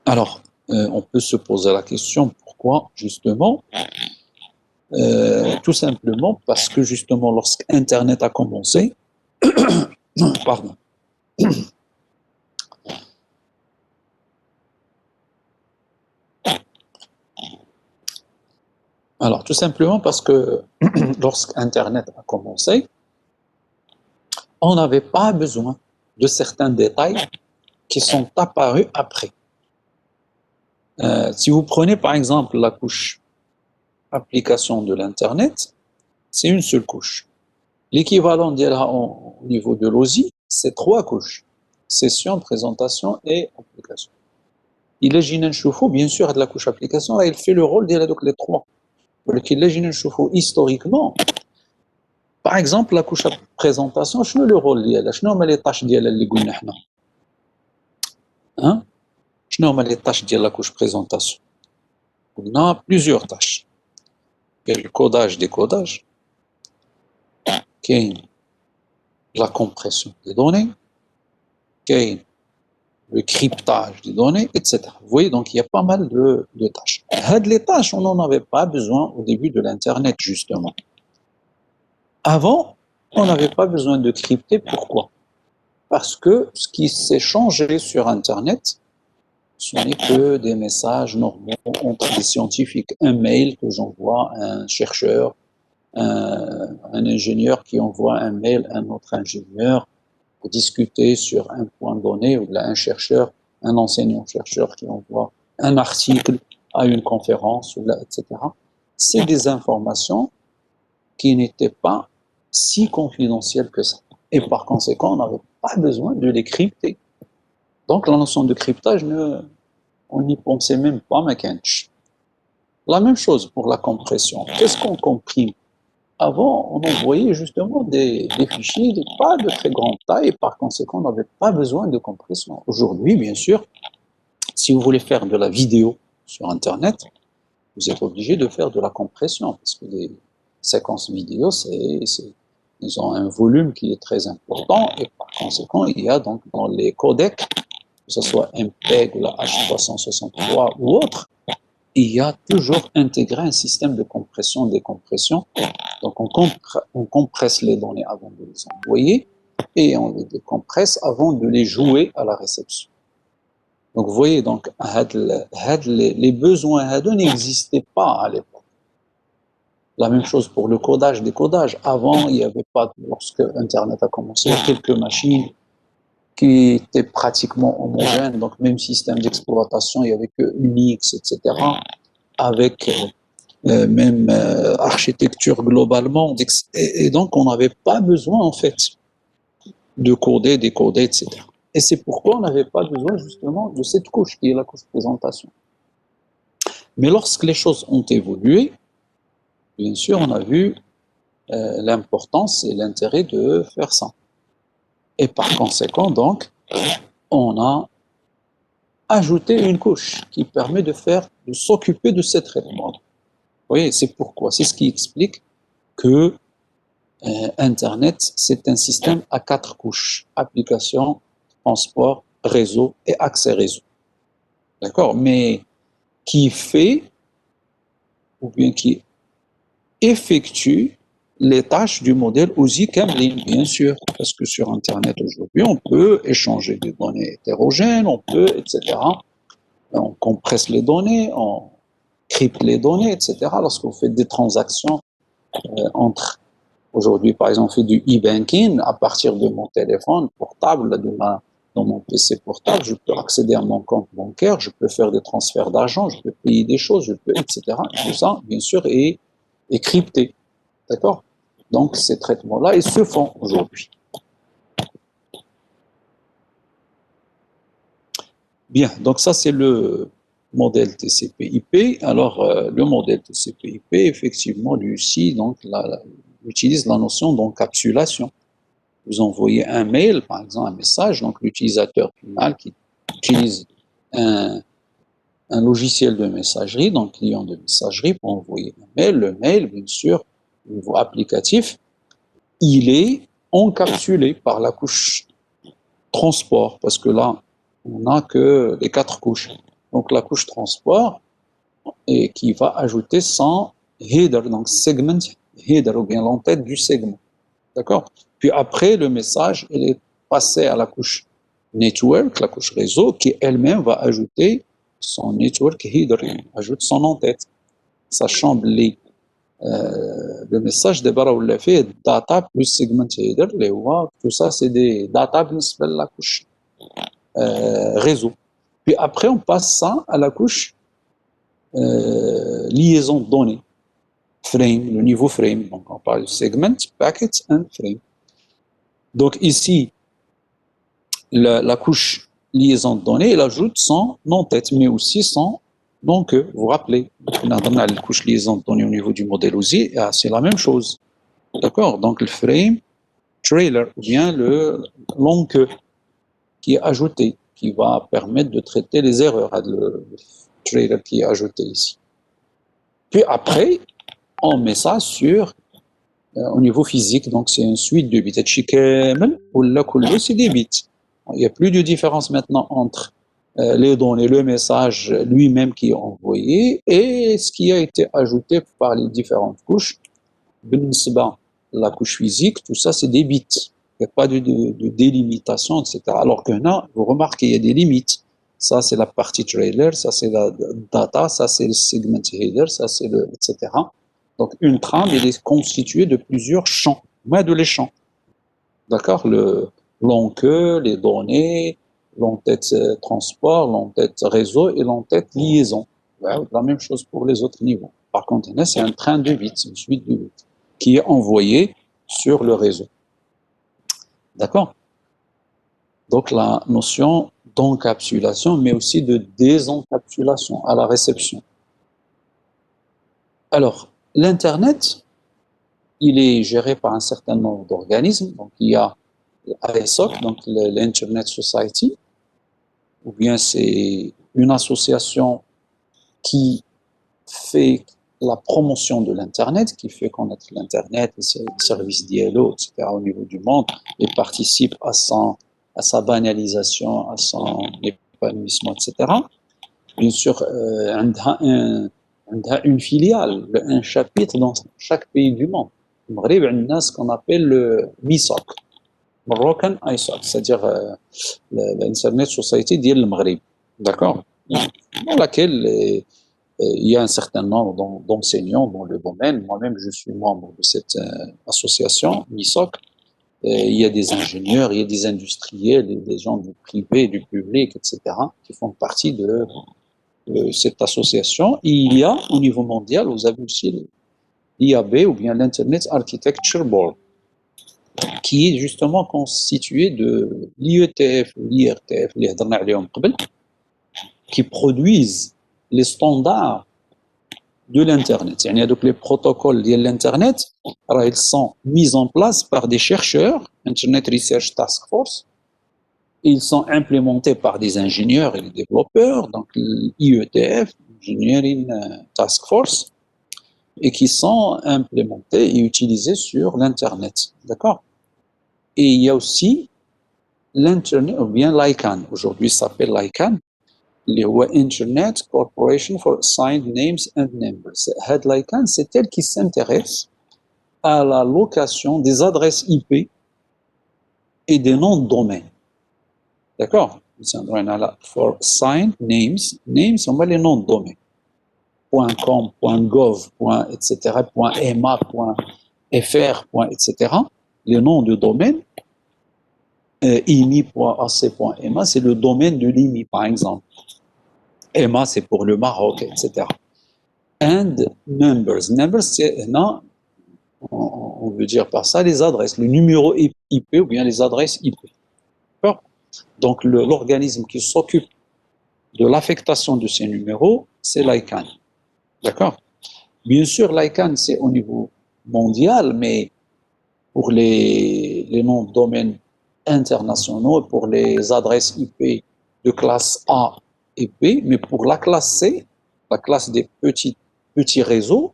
Alors, on peut se poser la question pourquoi justement tout simplement parce que justement lorsque Internet a commencé, pardon, alors tout simplement parce que lorsque Internet a commencé, on n'avait pas besoin de certains détails qui sont apparus après. Si vous prenez par exemple la couche application de l'Internet, c'est une seule couche. L'équivalent au niveau de l'OSI, c'est 3 couches. Session, présentation et application. Il est bien sûr de la couche application, il fait le rôle de les 3. Historiquement, par exemple, la couche présentation, je le rôle ديالها شنو هما les tâches ديالها اللي قلنا حنا hein شنو هما les tâches ديال la couche présentation. On a plusieurs tâches. Il y a le codage, décodage, la compression des données, le cryptage des données, etc. Vous voyez, donc il y a pas mal de tâches. Les tâches, on n'en avait pas besoin au début de l'Internet, justement. Avant, on n'avait pas besoin de crypter. Pourquoi? Parce que ce qui s'est changé sur Internet, ce n'est que des messages normaux entre les scientifiques. Un mail que j'envoie à un chercheur, un ingénieur qui envoie un mail à un autre ingénieur pour discuter sur un point donné, ou là un chercheur, un enseignant-chercheur qui envoie un article à une conférence, ou là, etc. c'est des informations qui n'étaient pas si confidentielles que ça. Et par conséquent, on n'avait pas besoin de les crypter. Donc la notion de cryptage, on n'y pensait même pas, Makench. La même chose pour la compression. Qu'est-ce qu'on comprime? Avant, on envoyait justement des fichiers pas de très grande taille, et par conséquent, on n'avait pas besoin de compression. Aujourd'hui, bien sûr, si vous voulez faire de la vidéo sur Internet, vous êtes obligé de faire de la compression, parce que les séquences vidéo, ils ont un volume qui est très important, et par conséquent, il y a donc dans les codecs, que ce soit MPEG ou la H363 ou autre, il y a toujours intégré un système de compression, décompression. Donc on compresse les données avant de les envoyer et on les décompresse avant de les jouer à la réception. Donc vous voyez, donc, les besoins n'existaient pas à l'époque. La même chose pour le codage, décodage. Avant, il n'y avait pas, lorsque Internet a commencé, il y a quelques machines qui étaient pratiquement homogènes, donc même système d'exploitation, il n'y avait que Unix, etc., avec même architecture globalement, et donc on n'avait pas besoin en fait de coder, décoder, etc. Et c'est pourquoi on n'avait pas besoin justement de cette couche qui est la couche présentation. Mais lorsque les choses ont évolué, bien sûr, on a vu l'importance et l'intérêt de faire ça. Et par conséquent, donc, on a ajouté une couche qui permet de s'occuper de ces traitements. Vous voyez, c'est pourquoi, c'est ce qui explique que Internet, c'est un système à 4 couches. Application, transport, réseau et accès réseau. D'accord? Mais qui fait, ou bien qui effectue les tâches du modèle OSI Camlin, bien sûr, parce que sur Internet aujourd'hui, on peut échanger des données hétérogènes, on peut, etc. On compresse les données, on crypte les données, etc. Lorsque vous faites des transactions entre, aujourd'hui, par exemple, on fait du e-banking à partir de mon téléphone portable, dans mon PC portable, je peux accéder à mon compte bancaire, je peux faire des transferts d'argent, je peux payer des choses, je peux, etc. Tout ça, bien sûr, est crypté. D'accord? Donc, ces traitements-là, ils se font aujourd'hui. Bien, donc ça, c'est le modèle TCP/IP. Alors, le modèle TCP/IP, effectivement, lui aussi, donc, utilise la notion d'encapsulation. Vous envoyez un mail, par exemple, un message, donc l'utilisateur final qui utilise un logiciel de messagerie, donc client de messagerie, pour envoyer un mail. Le mail, bien sûr, au niveau applicatif, il est encapsulé par la couche transport, parce que là, on n'a que les 4 couches. Donc la couche transport, et qui va ajouter son header, donc segment header, ou bien l'entête du segment. D'accord? Puis après, le message, il est passé à la couche network, la couche réseau, qui elle-même va ajouter son network header, ajoute son entête, sachant le message de Barra fait data plus segment header, tout ça c'est des data plus la couche réseau. Puis après on passe ça à la couche liaison de données, frame, le niveau frame. Donc on parle de segment, packet and frame. Donc ici la couche liaison de données, elle ajoute son non-tête, mais aussi son non-que. Vous vous rappelez, on a la couche liaison de données au niveau du modèle OSI, c'est la même chose. D'accord? Donc le frame trailer, ou bien le long-que qui est ajouté, qui va permettre de traiter les erreurs, le trailer qui est ajouté ici. Puis après, on met ça sur au niveau physique, donc c'est une suite de bits. C'est des bits. Il n'y a plus de différence maintenant entre les données, le message lui-même qui est envoyé et ce qui a été ajouté par les différentes couches. La couche physique, tout ça, c'est des bits. Il n'y a pas de délimitation, etc. Alors que là, vous remarquez, il y a des limites. Ça, c'est la partie trailer, ça, c'est la data, ça, c'est le segment header, ça, c'est le, etc. Donc, une trame, elle est constituée de plusieurs champs, moins de les champs. D'accord? Le long-que, les données, l'entête transport, l'entête réseau et l'entête liaison. Ouais, la même chose pour les autres niveaux. Par container, c'est un train de bits, une suite de bits, qui est envoyé sur le réseau. D'accord? Donc la notion d'encapsulation, mais aussi de désencapsulation à la réception. Alors, l'Internet, il est géré par un certain nombre d'organismes. Donc, il y a l'ISOC, donc l'Internet Society, ou bien c'est une association qui fait la promotion de l'Internet, qui fait connaître l'Internet, les services d'ILO, etc. au niveau du monde, et participe à sa banalisation, à son épanouissement, etc. Bien sûr, une filiale, un chapitre dans chaque pays du monde. Le Maghreb a ce qu'on appelle le MISOC, Moroccan ISOC, c'est-à-dire l'Internet Society d'Il Maghreb, d'accord, dans laquelle il y a un certain nombre d'enseignants dans le domaine. Moi-même, je suis membre de cette association, MISOC. Il y a des ingénieurs, il y a des industriels, des gens du privé, du public, etc., qui font partie de cette association. Et il y a, au niveau mondial, vous avez aussi l'IAB, ou bien l'Internet Architecture Board, qui est justement constitué de l'IETF, l'IRTF, qui produisent les standards de l'Internet. Donc les protocoles de l'Internet, ils sont mis en place par des chercheurs, Internet Research Task Force. Ils sont implémentés par des ingénieurs et des développeurs, donc l'IETF, Engineering Task Force, et qui sont implémentés et utilisés sur l'Internet. D'accord? Et il y a aussi l'Internet, ou bien l'ICANN. Aujourd'hui, ça s'appelle l'ICANN, Internet Corporation for Assigned Names and Numbers. l'ICANN, c'est elle qui s'intéresse à la location des adresses IP et des noms de domaine. D'accord? For assigned names, on va les noms de domaine. .com, .gov, etc., .ema, .fr, etc. Les noms de domaine. IMI.ac.ema, c'est le domaine de l'IMI, par exemple. EMA, c'est pour le Maroc, etc. And numbers. Numbers, c'est, non, on veut dire par ça les adresses, le numéro IP ou bien les adresses IP. D'accord? Donc, l'organisme qui s'occupe de l'affectation de ces numéros, c'est l'ICANN. D'accord? Bien sûr, l'ICANN, c'est au niveau mondial, mais pour les noms de domaine internationaux, pour les adresses IP de classe A et B, mais pour la classe C, la classe des petits réseaux,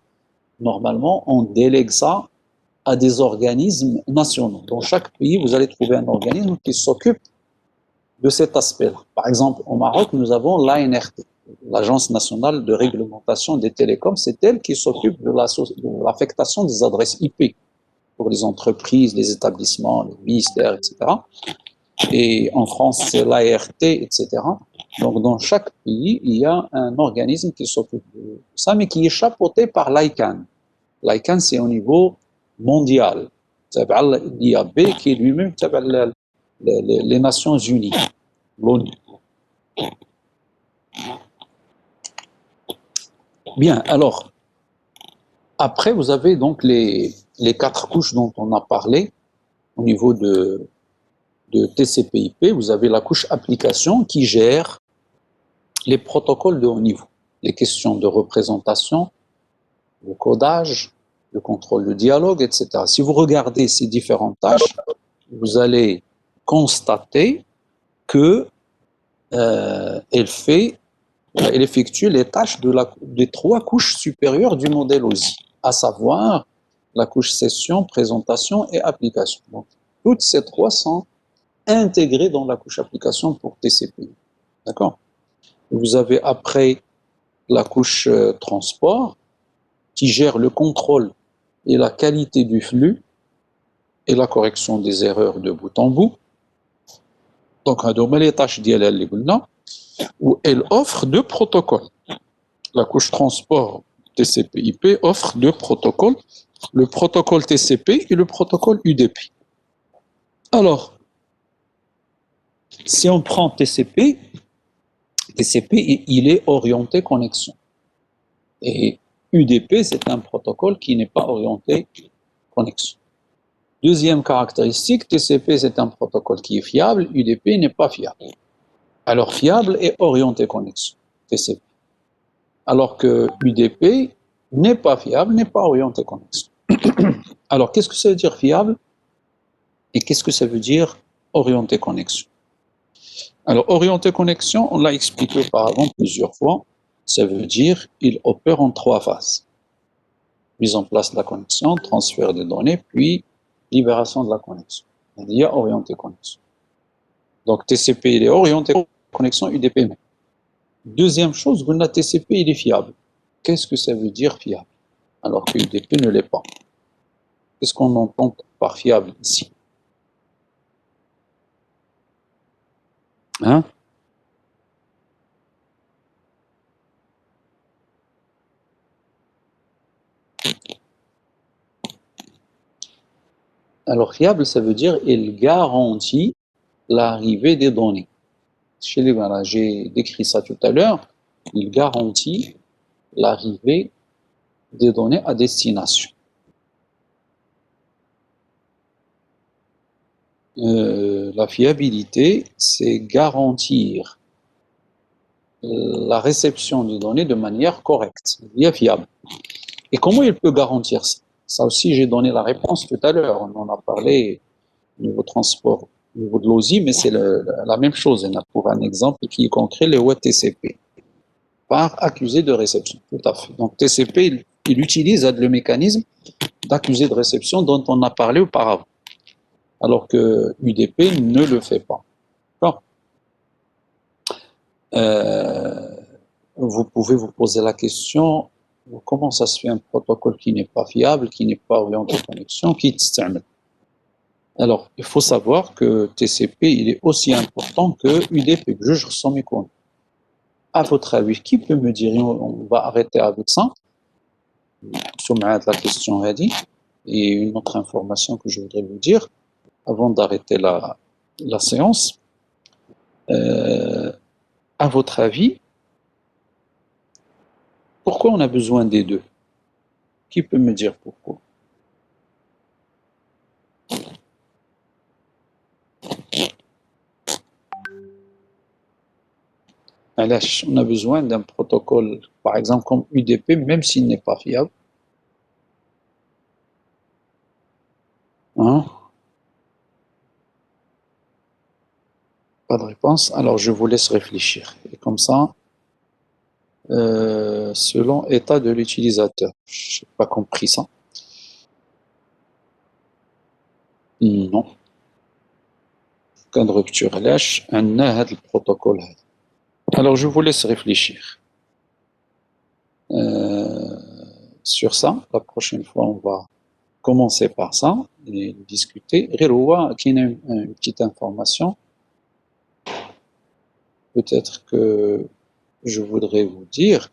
normalement, on délègue ça à des organismes nationaux. Dans chaque pays, vous allez trouver un organisme qui s'occupe de cet aspect-là. Par exemple, au Maroc, nous avons l'ANRT, l'Agence nationale de réglementation des télécoms. C'est elle qui s'occupe de l'affectation des adresses IP pour les entreprises, les établissements, les ministères, etc. Et en France, c'est l'ART, etc. Donc, dans chaque pays, il y a un organisme qui s'occupe de ça, mais qui est chapeauté par l'ICANN. L'ICANN, c'est au niveau mondial. L'IAB, qui est lui-même les Nations Unies, l'ONU. Bien, alors, après, vous avez donc les 4 couches dont on a parlé au niveau de TCP/IP. Vous avez la couche application qui gère les protocoles de haut niveau, les questions de représentation, le codage, le contrôle de dialogue, etc. Si vous regardez ces différentes tâches, vous allez constater que elle effectue les tâches des 3 couches supérieures du modèle OSI, à savoir la couche session, présentation et application. Donc, toutes ces 3 sont intégrées dans la couche application pour TCP. D'accord? Vous avez après la couche transport qui gère le contrôle et la qualité du flux et la correction des erreurs de bout en bout. Donc, les tâches d'ILL, où elle offre 2 protocoles. La couche transport TCP/IP offre 2 protocoles, le protocole TCP et le protocole UDP. Alors, si on prend TCP, il est orienté connexion. Et UDP, c'est un protocole qui n'est pas orienté connexion. Deuxième caractéristique, TCP, c'est un protocole qui est fiable, UDP n'est pas fiable. Alors, fiable et orienté connexion, TCP. Alors que UDP n'est pas fiable, n'est pas orienté connexion. Alors, qu'est-ce que ça veut dire fiable et qu'est-ce que ça veut dire orienté connexion? Alors, orienté connexion, on l'a expliqué auparavant plusieurs fois, ça veut dire qu'il opère en 3 phases. Mise en place de la connexion, transfert des données, puis libération de la connexion. Il y a orienté connexion. Donc, TCP, il est orienté connexion, UDP même. Deuxième chose, vous n'avez TCP, il est fiable. Qu'est-ce que ça veut dire fiable? Alors que UDP ne l'est pas. Qu'est-ce qu'on entend par fiable ici? Hein? Alors, fiable, ça veut dire il garantit l'arrivée des données. Voilà, j'ai décrit ça tout à l'heure. Il garantit l'arrivée des données à destination. La fiabilité, c'est garantir la réception des données de manière correcte, bien fiable. Et comment il peut garantir ça? Ça aussi, j'ai donné la réponse tout à l'heure. On en a parlé au niveau transport, au niveau de l'OSI, mais c'est la même chose. On a pour un exemple qui est concret, le web TCP, par accusé de réception. Tout à fait. Donc TCP, il utilise le mécanisme d'accusé de réception dont on a parlé auparavant, alors que UDP ne le fait pas. Bon. Vous pouvez vous poser la question, comment ça se fait un protocole qui n'est pas fiable, qui n'est pas orienté connexion, qui t'stamel? Alors, il faut savoir que TCP, il est aussi important que UDP, je ressens mes comptes. À votre avis, qui peut me dire, on va arrêter avec ça? Sur la question Hadi, et une autre information que je voudrais vous dire, avant d'arrêter la séance. À votre avis, pourquoi on a besoin des deux? Qui peut me dire pourquoi? On a besoin d'un protocole, par exemple comme UDP, même s'il n'est pas fiable. Hein? Pas de réponse. Alors je vous laisse réfléchir. Et comme ça, selon état de l'utilisateur. Je n'ai pas compris ça. Non. Cas de rupture lâche, un le protocole. Alors je vous laisse réfléchir. Sur ça, la prochaine fois, on va commencer par ça et discuter. Réroua, qui a une petite information. Peut-être que je voudrais vous dire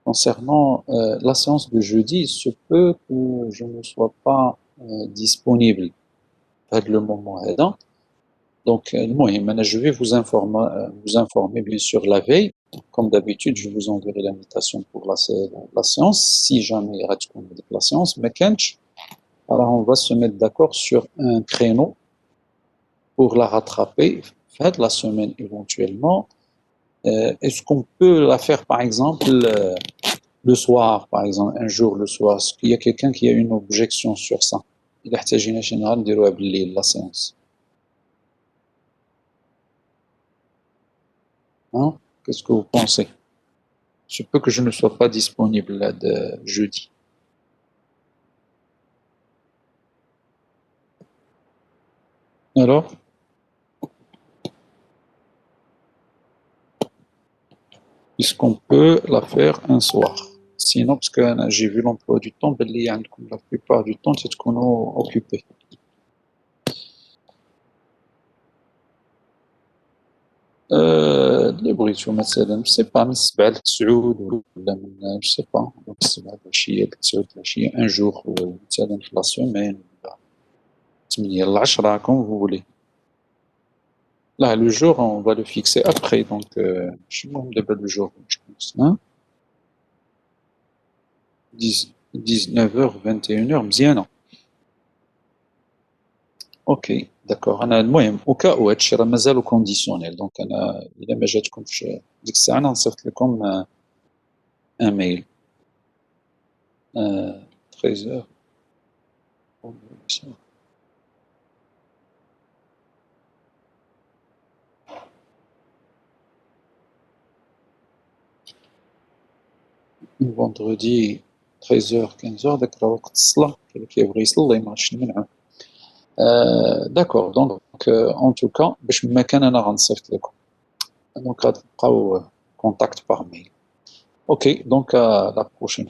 concernant la séance de jeudi, il se peut que je ne sois pas disponible à le moment aidant. Donc, je vais vous informer bien sûr la veille. Comme d'habitude, je vous enverrai l'invitation pour la séance. Si jamais il reste la séance, mais alors on va se mettre d'accord sur un créneau pour la rattraper, faites la semaine éventuellement. Est-ce qu'on peut la faire par exemple le soir, par exemple, un jour le soir? Est-ce qu'il y a quelqu'un qui a une objection sur ça? Il a en général de la séance. Hein? Qu'est-ce que vous pensez? Je peux que je ne sois pas disponible là de jeudi. Alors? Est-ce qu'on peut la faire un soir? Sinon, parce que j'ai vu l'emploi du temps, la plupart du temps, c'est qu'on est occupé. البغيتو مثلا je sais pas من 7 ل 9 ولا من je sais pas من 7 العشية ل 9 العشية un jour مثلا في لا سومين ولا 8 ل 10 comme vous voulez. Là, le jour, on va le fixer après, donc je suis même دابا le jour, je pense. Hein? 19h 21h مزيانه. اوكي داكور. انا المهم وكا هادشي راه مازالو كونديسيونيل، دونك انا الا ما جاتكمش ديك الساعه انا نصيفط لكم ان ميل 13h. فوندردي 13h 15h داك راه وقت الصلاة، اللي كيبغي يصلي ما عرفتش نمنعو. داكور دونك اون توكا باش ما كان انا غنصيفط لكم، دونك غتلقاو كونتاكت باغ ميل. اوكي دونك لا بروشين